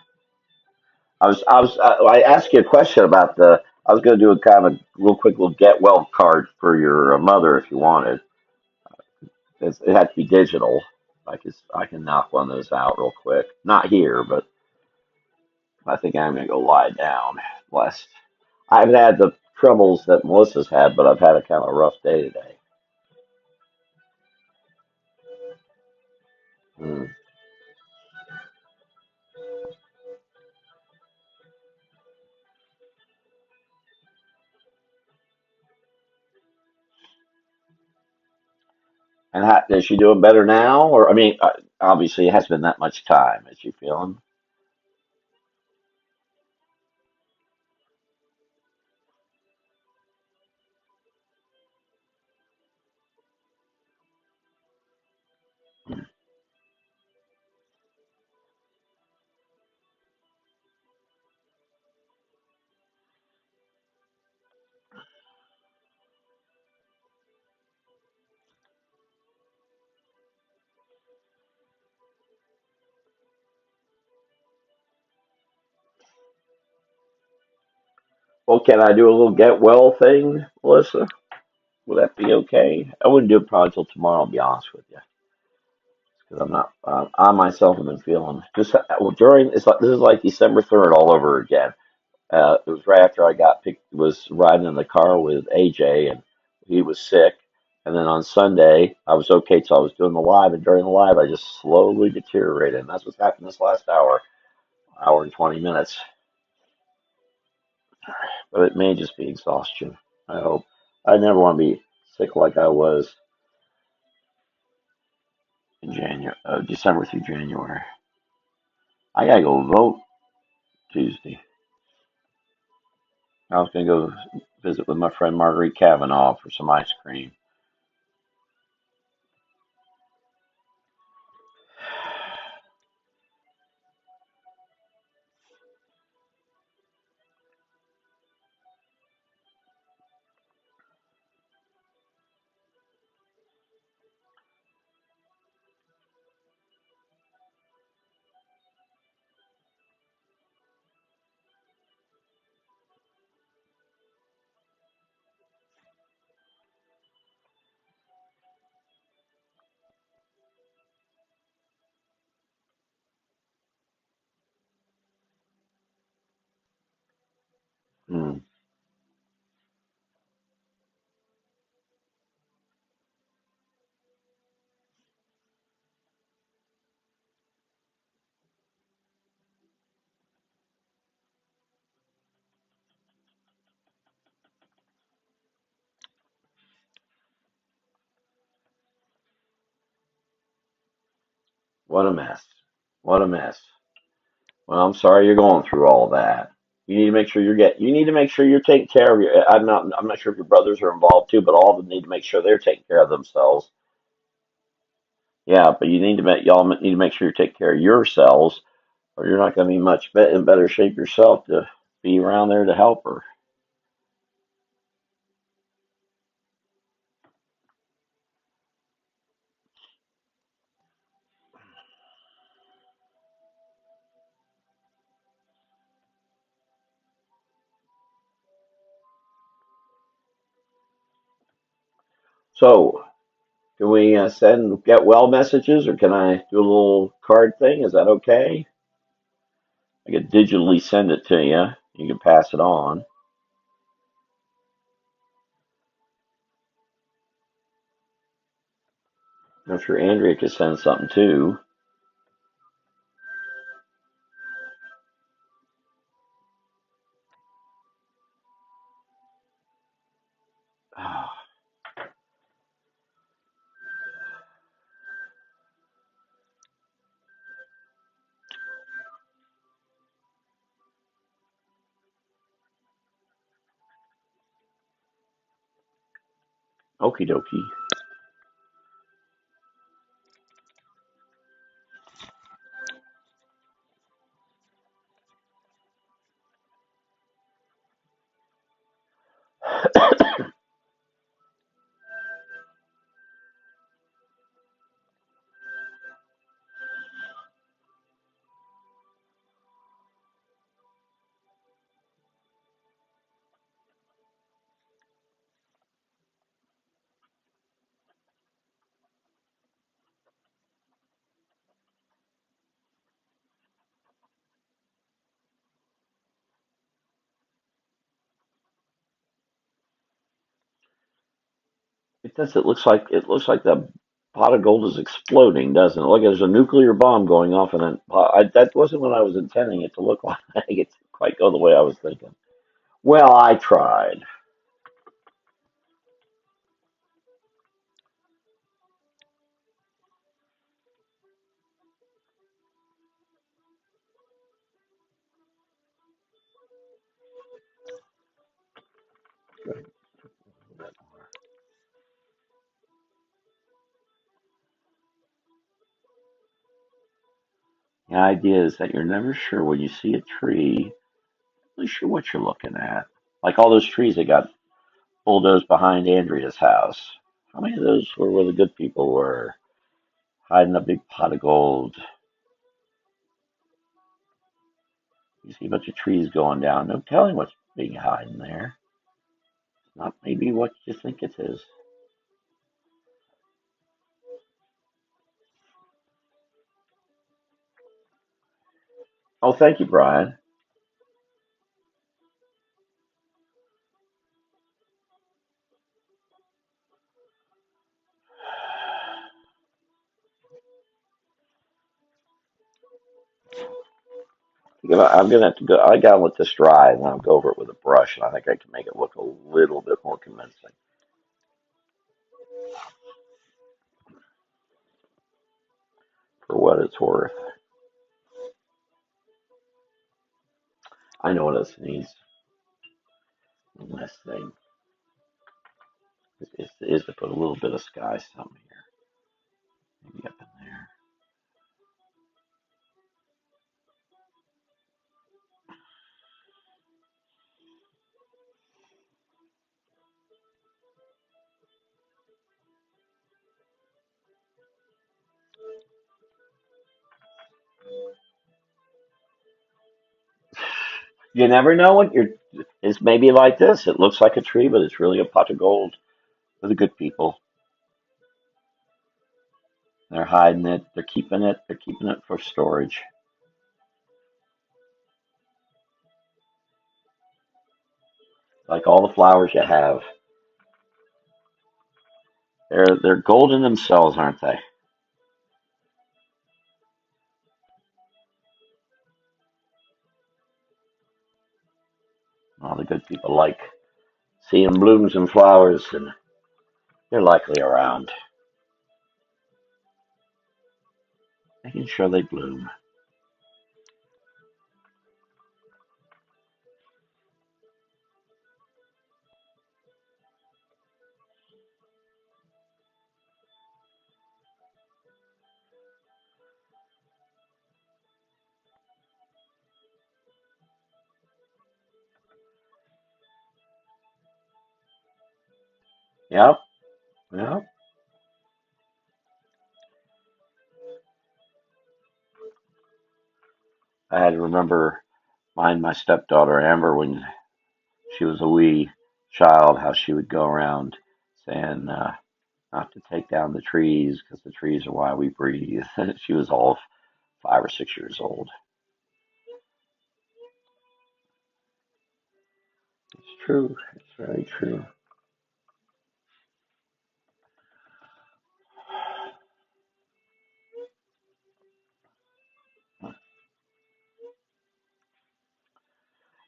I asked you a question about I was going to do a kind of a real quick little get well card for your mother if you wanted. It had to be digital. I can knock one of those out real quick. Not here, but I think I'm going to go lie down. Blessed. I haven't had the troubles that Melissa's had, but I've had a kind of a rough day today. Hmm. And is she doing better now? Or I mean, obviously it hasn't been that much time. Is she feeling? Well, can I do a little get well thing, Melissa? Will that be okay? I wouldn't do it probably till tomorrow. I'll be honest with you, because I'm not. I myself have been feeling just well during. It's like this is like December 3rd all over again. It was right after I got picked. Was riding in the car with AJ, and he was sick. And then on Sunday, I was okay till I was doing the live, and during the live, I just slowly deteriorated. And that's what's happened this last hour and 20 minutes. But it may just be exhaustion. I hope. I never want to be sick like I was in January, December through January. I gotta go vote Tuesday. I was gonna go visit with my friend Marguerite Kavanaugh for some ice cream. What a mess. What a mess. Well, I'm sorry you're going through all that. You need to make sure you need to make sure you're taking care of your, I'm not sure if your brothers are involved too, but all of them need to make sure they're taking care of themselves. Yeah, but y'all need to make sure you take care of yourselves, or you're not going to be much in better shape yourself to be around there to help her. So, can we send get well messages, or can I do a little card thing? Is that okay? I could digitally send it to you. You can pass it on. I'm sure Andrea could send something too. Okie dokie. It does. It looks like the pot of gold is exploding, doesn't it? Like there's a nuclear bomb going off, and that wasn't what I was intending it to look like. It didn't quite go the way I was thinking. Well, I tried. The idea is that you're never sure when you see a tree, really sure what you're looking at. Like all those trees that got bulldozed behind Andrea's house. How many of those were where the good people were hiding a big pot of gold? You see a bunch of trees going down. No telling what's being hiding there. Not maybe what you think it is. Oh, thank you, Brian. I'm gonna have to go. I gotta let this dry, and then I'll go over it with a brush, and I think I can make it look a little bit more convincing for what it's worth. I know what this needs. One last thing is to put a little bit of sky something here, maybe up in there. You never know what you're. It's maybe like this. It looks like a tree, but it's really a pot of gold for the good people. They're hiding it. They're keeping it. They're keeping it for storage, like all the flowers you have. They're golden themselves, aren't they? All the good people like seeing blooms and flowers, and they're likely around. Making sure they bloom. Yep, yep. I had to remember my stepdaughter Amber when she was a wee child, how she would go around saying not to take down the trees because the trees are why we breathe. She was all 5 or 6 years old. It's true. It's very true.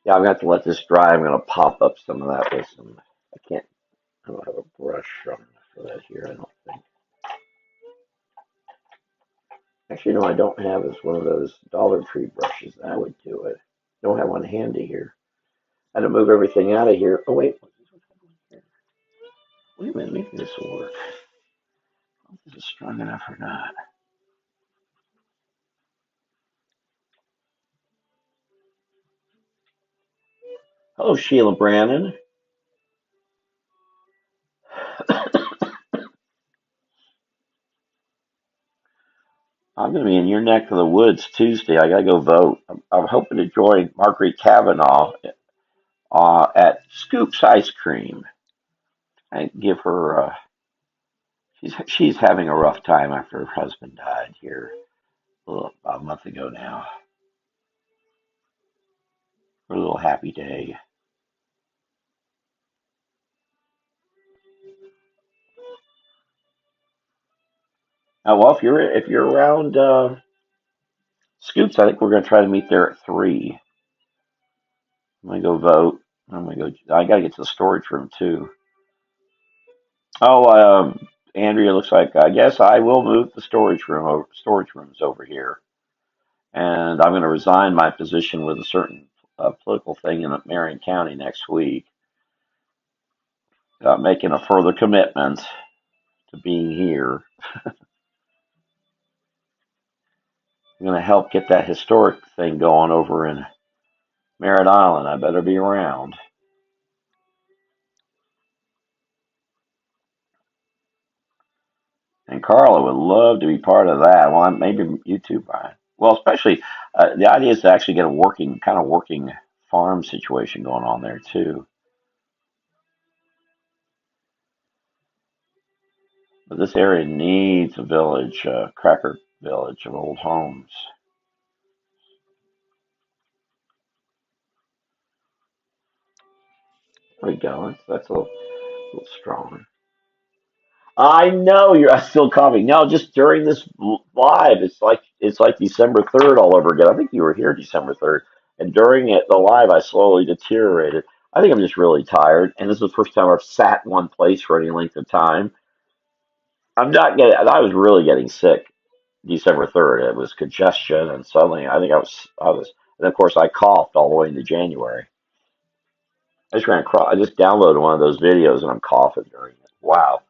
Yeah, I'm gonna have to let this dry. I'm gonna pop up some of that with some. I can't. I don't have a brush for that here. I don't think. Actually, no, I don't have. Is one of those Dollar Tree brushes. That would do it. Don't have one handy here. I had to move everything out of here. Oh wait. Wait a minute. Maybe this will work. This is strong enough or not? Hello, Sheila Brannon. I'm going to be in your neck of the woods Tuesday. I got to go vote. I'm hoping to join Marguerite Kavanaugh at Scoops Ice Cream and give her. She's having a rough time after her husband died here about a month ago now. Her little happy day. Well, if you're around Scoops, I think we're going to try to meet there at 3. I'm going to go vote. I'm going to go. I got to get to the storage room too. Oh, Andrea, looks like I guess I will move the storage room. Storage rooms over here, and I'm going to resign my position with a certain political thing in Marion County next week. Making a further commitment to being here. I'm going to help get that historic thing going over in Merritt Island. I better be around. And Carla would love to be part of that. Well, maybe you too, Brian. Well, especially the idea is to actually get a working farm situation going on there too. But this area needs a village, cracker village of old homes. There we go. That's a little strong. I know you're still coughing. No, just during this live, it's like December 3rd all over again. I think you were here December 3rd, and during it, the live, I slowly deteriorated. I think I'm just really tired, and this is the first time I've sat in one place for any length of time. I'm not getting. I was really getting sick December 3rd. It was congestion, and suddenly I think I was, and of course I coughed all the way into January. I just downloaded one of those videos, and I'm coughing during it. Wow.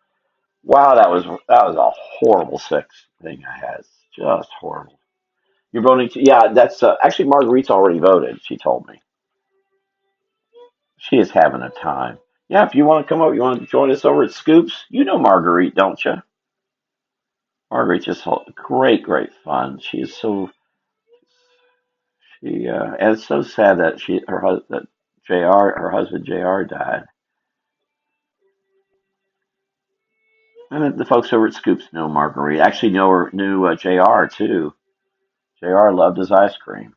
Wow, that was a horrible sex thing I had. It's just horrible. You're voting to, yeah, that's actually Marguerite's already voted. She told me she is having a time. Yeah, if you want to come over, you want to join us over at Scoops. You know Marguerite, don't you? Marguerite's just great, great fun. She is so and it's so sad that that Jr. her husband Jr. died. And the folks over at Scoops know Marguerite. Actually, knew Jr. too. Jr. loved his ice cream.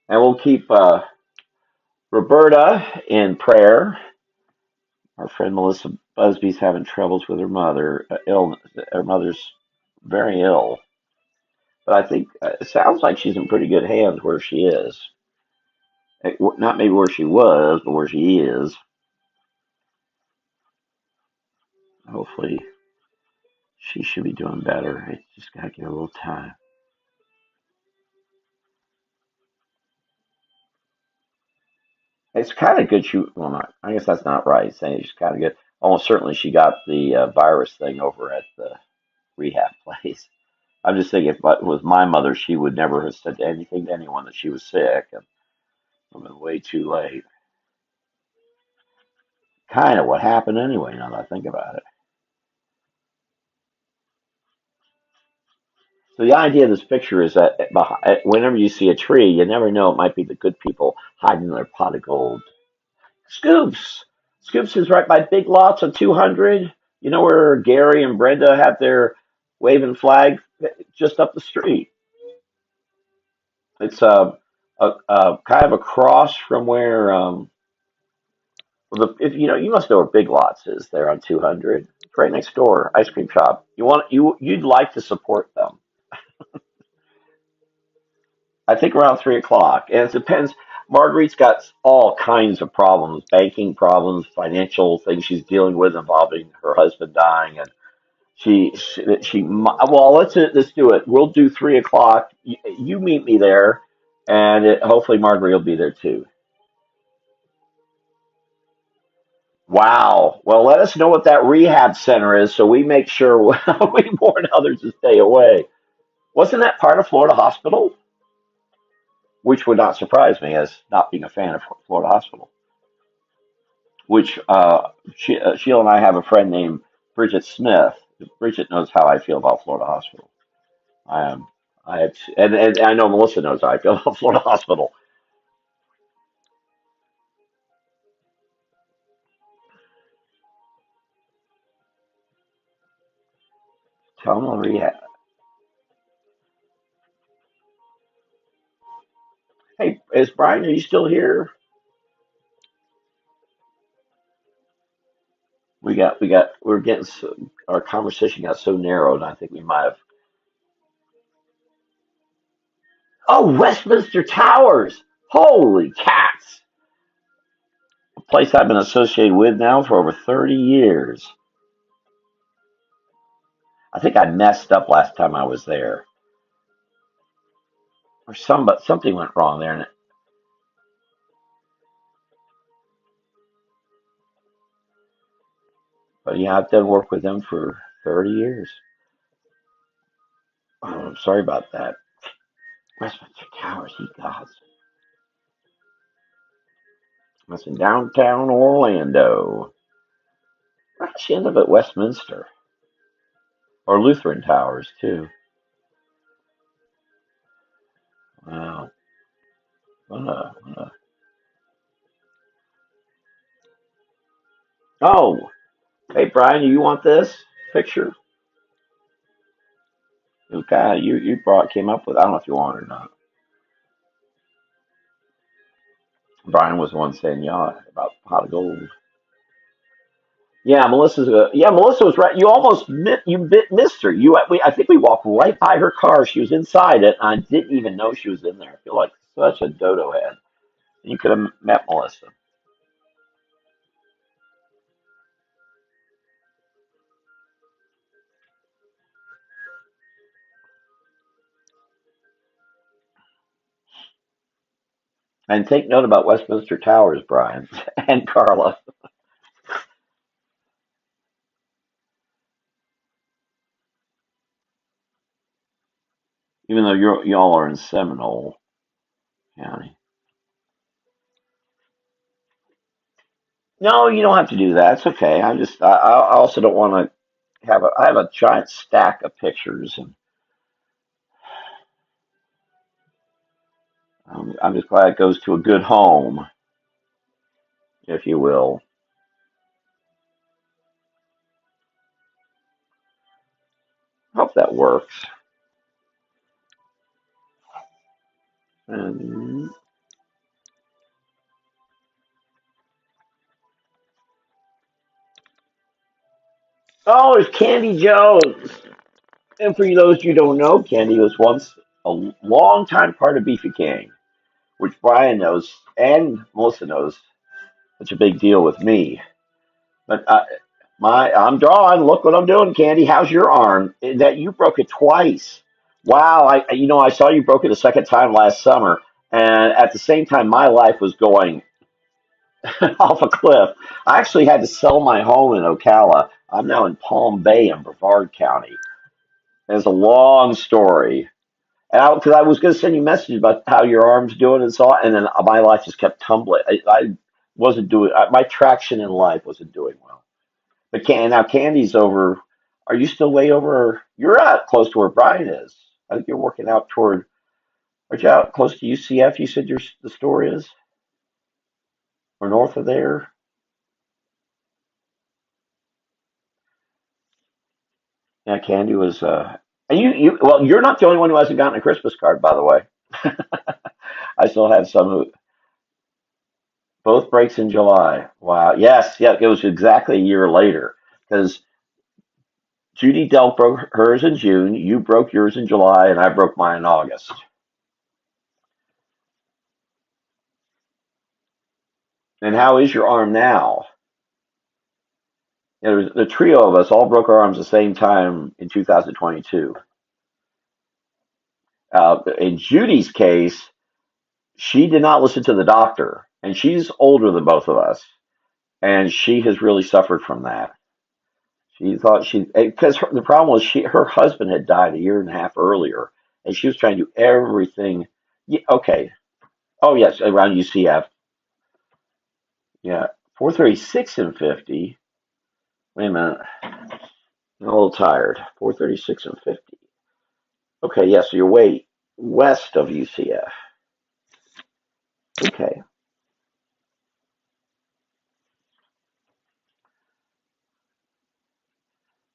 And we'll keep Roberta in prayer. Our friend Melissa Busby's having troubles with her mother. Her mother's very ill, but I think it sounds like she's in pretty good hands where she is. Not maybe where she was, but where she is. Hopefully, she should be doing better. It's just gotta give her a little time. It's kind of good. Well, not. I guess that's not right. Saying it's kind of good. Almost certainly, she got the virus thing over at the rehab place. I'm just thinking, if it was my mother, she would never have said anything to anyone that she was sick, and it would have been way too late. Kind of what happened anyway. Now that I think about it. So the idea of this picture is that whenever you see a tree, you never know, it might be the good people hiding their pot of gold. Scoops. Scoops is right by Big Lots on 200. You know where Gary and Brenda have their waving flag just up the street. It's kind of across from where well, if, you must know where Big Lots is there on 200. It's right next door, ice cream shop. You'd like to support them. I think around 3 o'clock, and it depends. Marguerite's got all kinds of problems, banking problems, financial things she's dealing with involving her husband dying, and well, let's do it. We'll do 3 o'clock. You meet me there, and hopefully Marguerite will be there too. Wow. Well, let us know what that rehab center is so we make sure we warn others to stay away. Wasn't that part of Florida Hospital? Which would not surprise me as not being a fan of Florida Hospital. Which Sheila and I have a friend named Bridget Smith. Bridget knows how I feel about Florida Hospital. I am. And I know Melissa knows how I feel about Florida Hospital. Tell them rehab. Hey, is Brian? Are you still here? We're getting our conversation got so narrowed. I think we might have. Oh, Westminster Towers! Holy cats! A place I've been associated with now for over 30 years. I think I messed up last time I was there, or something went wrong there. But yeah, I've done work with them for 30 years. Oh, I'm sorry about that. Westminster Towers, he gods. That's in downtown Orlando. Why did she end up at Westminster? Or Lutheran Towers, too. Wow. What a. Oh, hey, Brian, you want this picture? Okay, you came up with. I don't know if you want it or not. Brian was the one saying yeah about pot of gold. Yeah, Melissa was right. You almost missed her. I think we walked right by her car. She was inside it, and I didn't even know she was in there. I feel like such a dodo head. You could have met Melissa. And take note about Westminster Towers, Brian and Carla. Even though y'all are in Seminole County. No, you don't have to do that. It's okay. I also don't want to I have a giant stack of pictures, and I'm just glad it goes to a good home, if you will. Hope that works. And, oh, it's Candy Jones. And for those you don't know, Candy was once a long time part of Beefy King, which Brian knows and Melissa knows. It's a big deal with me. But I'm drawing. Look what I'm doing, Candy. How's your arm? That you broke it twice. Wow. I saw you broke it a second time last summer, and at the same time, my life was going off a cliff. I actually had to sell my home in Ocala. I'm now in Palm Bay in Brevard County. It's a long story. And because I was going to send you messages about how your arm's doing and so on, and then my life just kept tumbling. I wasn't doing my traction in life wasn't doing well. But now Candy's over. Are you still way over? You're out close to where Brian is. I think you're working out toward. Are you out close to UCF? You said the store is, or north of there. Yeah, Candy was. And well, you're not the only one who hasn't gotten a Christmas card, by the way. I still have some who both breaks in July. Wow. Yes, yeah, it was exactly a year later because Judy Delp broke hers in June, you broke yours in July, and I broke mine in August. And how is your arm now? The trio of us all broke our arms the same time in 2022. In Judy's case, she did not listen to the doctor, and she's older than both of us, and she has really suffered from that. She thought because the problem was her husband had died a year and a half earlier, and she was trying to do everything. Yeah, okay. Oh yes, around UCF. Yeah, 436 and 50. Wait a minute, I'm a little tired. 436 and 50. Okay, yeah, so you're way west of UCF. Okay,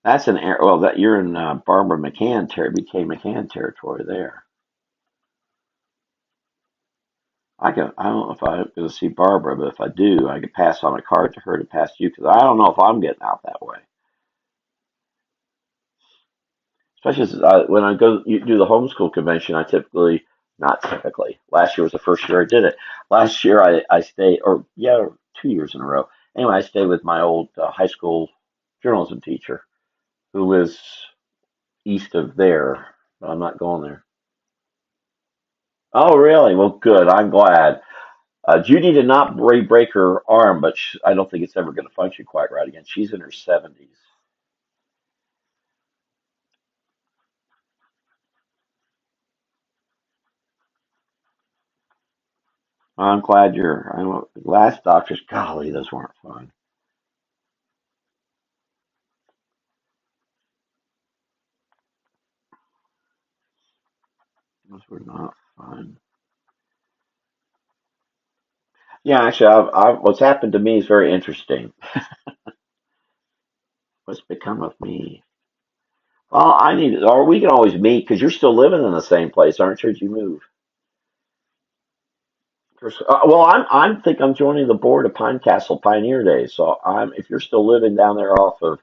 that's an area. Well, that you're in Barbara McCann BK McCann territory there. I don't know if I go see Barbara, but if I do, I could pass on a card to her to pass to you because I don't know if I'm getting out that way. Especially when I go do the homeschool convention, I typically, not typically, last year was the first year I did it. Last year I stayed, or yeah, 2 years in a row. Anyway, I stayed with my old high school journalism teacher who lives east of there. But I'm not going there. Oh, really? Well, good. I'm glad. Judy did not break her arm, but I don't think it's ever going to function quite right again. She's in her 70s. I'm glad last doctors, golly, those weren't fun. Those were not fun. Yeah, actually, what's happened to me is very interesting. What's become of me? Well, or we can always meet because you're still living in the same place, aren't you? Did you move? Well, I'm think I'm joining the board of Pine Castle Pioneer Days. So if you're still living down there off of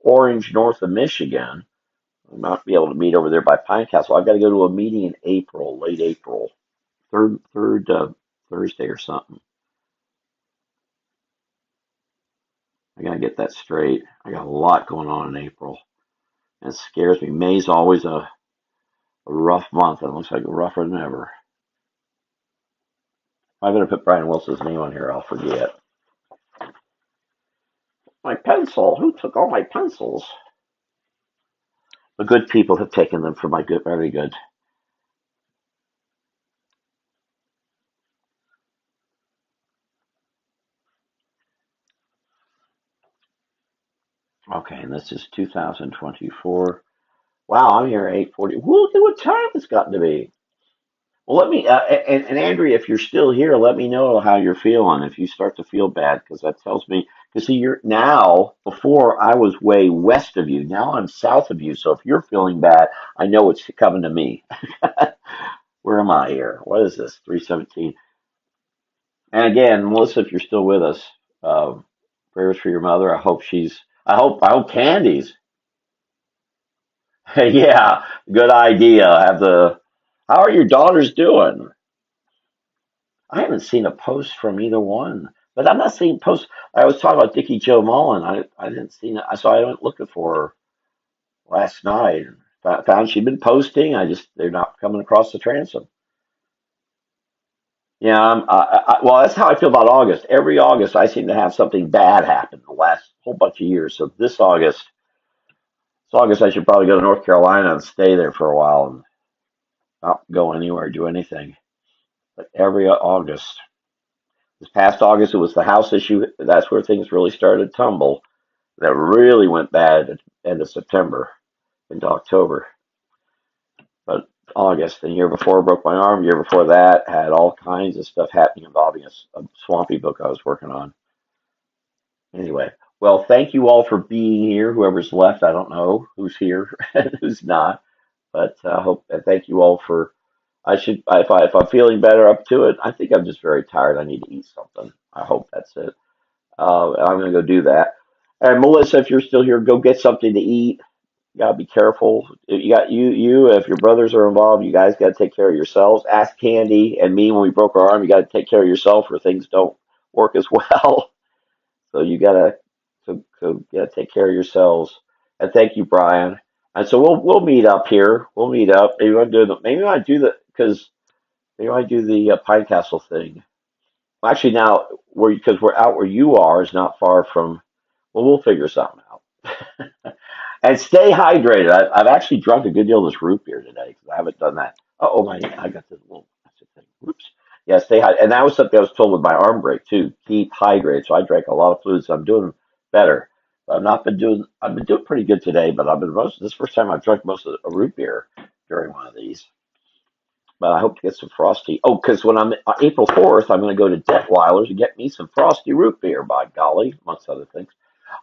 Orange, north of Michigan, I might be able to meet over there by Pine Castle. I've got to go to a meeting in April, late April, third Thursday or something. I got to get that straight. I got a lot going on in April. And it scares me. May's always a rough month. It looks like rougher than ever. I better put Brian Wilson's name on here. I'll forget. My pencil. Who took all my pencils? The good people have taken them for my good, very good. Okay, and this is 2024. Wow, I'm here at 8:40. Look at what time it's gotten to be. Well, let me, and Andrea, if you're still here, let me know how you're feeling. If you start to feel bad, because that tells me, because see, you're now, before I was way west of you, now I'm south of you. So if you're feeling bad, I know it's coming to me. Where am I here? What is this? 317. And again, Melissa, if you're still with us, prayers for your mother. I hope Candy's. Yeah, good idea. How are your daughters doing? I haven't seen a post from either one. But I'm not seeing posts. I was talking about Dickie Joe Mullen. I didn't see that. So I went looking for her last night. And found she'd been posting. They're not coming across the transom. Yeah, well, that's how I feel about August. Every August, I seem to have something bad happen the last whole bunch of years. So this August, I should probably go to North Carolina and stay there for a while and not go anywhere, do anything. But every August, this past August, it was the house issue. That's where things really started to tumble. That really went bad at the end of September into October. But August, the year before, broke my arm. The year before that, had all kinds of stuff happening involving a swampy book I was working on. Anyway, well, thank you all for being here. Whoever's left, I don't know who's here and who's not, but I hope and thank you all for. If I'm feeling better up to it, I think I'm just very tired. I need to eat something. I hope that's it. I'm going to go do that. And Melissa, if you're still here, go get something to eat. You gotta be careful. If your brothers are involved, you guys gotta take care of yourselves. Ask Candy and me when we broke our arm, you gotta take care of yourself or things don't work as well. So you gotta take care of yourselves. And thank you, Brian. And so we'll meet up here. We'll meet up. Maybe I do the because maybe I do the Pine Castle thing. Actually, now because we're out where you are is not far from. Well, we'll figure something out. And stay hydrated. I've actually drunk a good deal of this root beer today because I haven't done that. Oh my! I got this little thing. Oops. Yeah, stay hydrated. And that was something I was told with my arm break too. Keep hydrated. So I drank a lot of fluids. So I'm doing better. But I've not been doing. I've been doing pretty good today. But I've been most. This is the first time I've drunk most of a root beer during one of these. But I hope to get some frosty. Oh, because when I'm April 4th, I'm going to go to Detweiler's and get me some frosty root beer. By golly, amongst other things.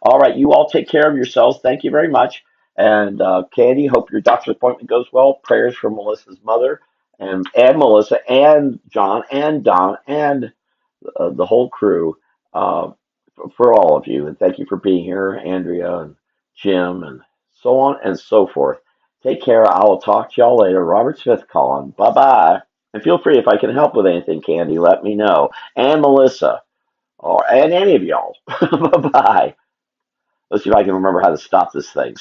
All right, you all take care of yourselves. Thank you very much. And Candy, hope your doctor's appointment goes well. Prayers for Melissa's mother and Melissa and John and Don and the whole crew uh, for all of you. And thank you for being here, Andrea and Jim and so on and so forth. Take care. I will talk to y'all later. Robert Smith calling. Bye bye. And feel free if I can help with anything, Candy, let me know. And Melissa, or and any of y'all. Bye bye. Let's see if I can remember how to stop this thing.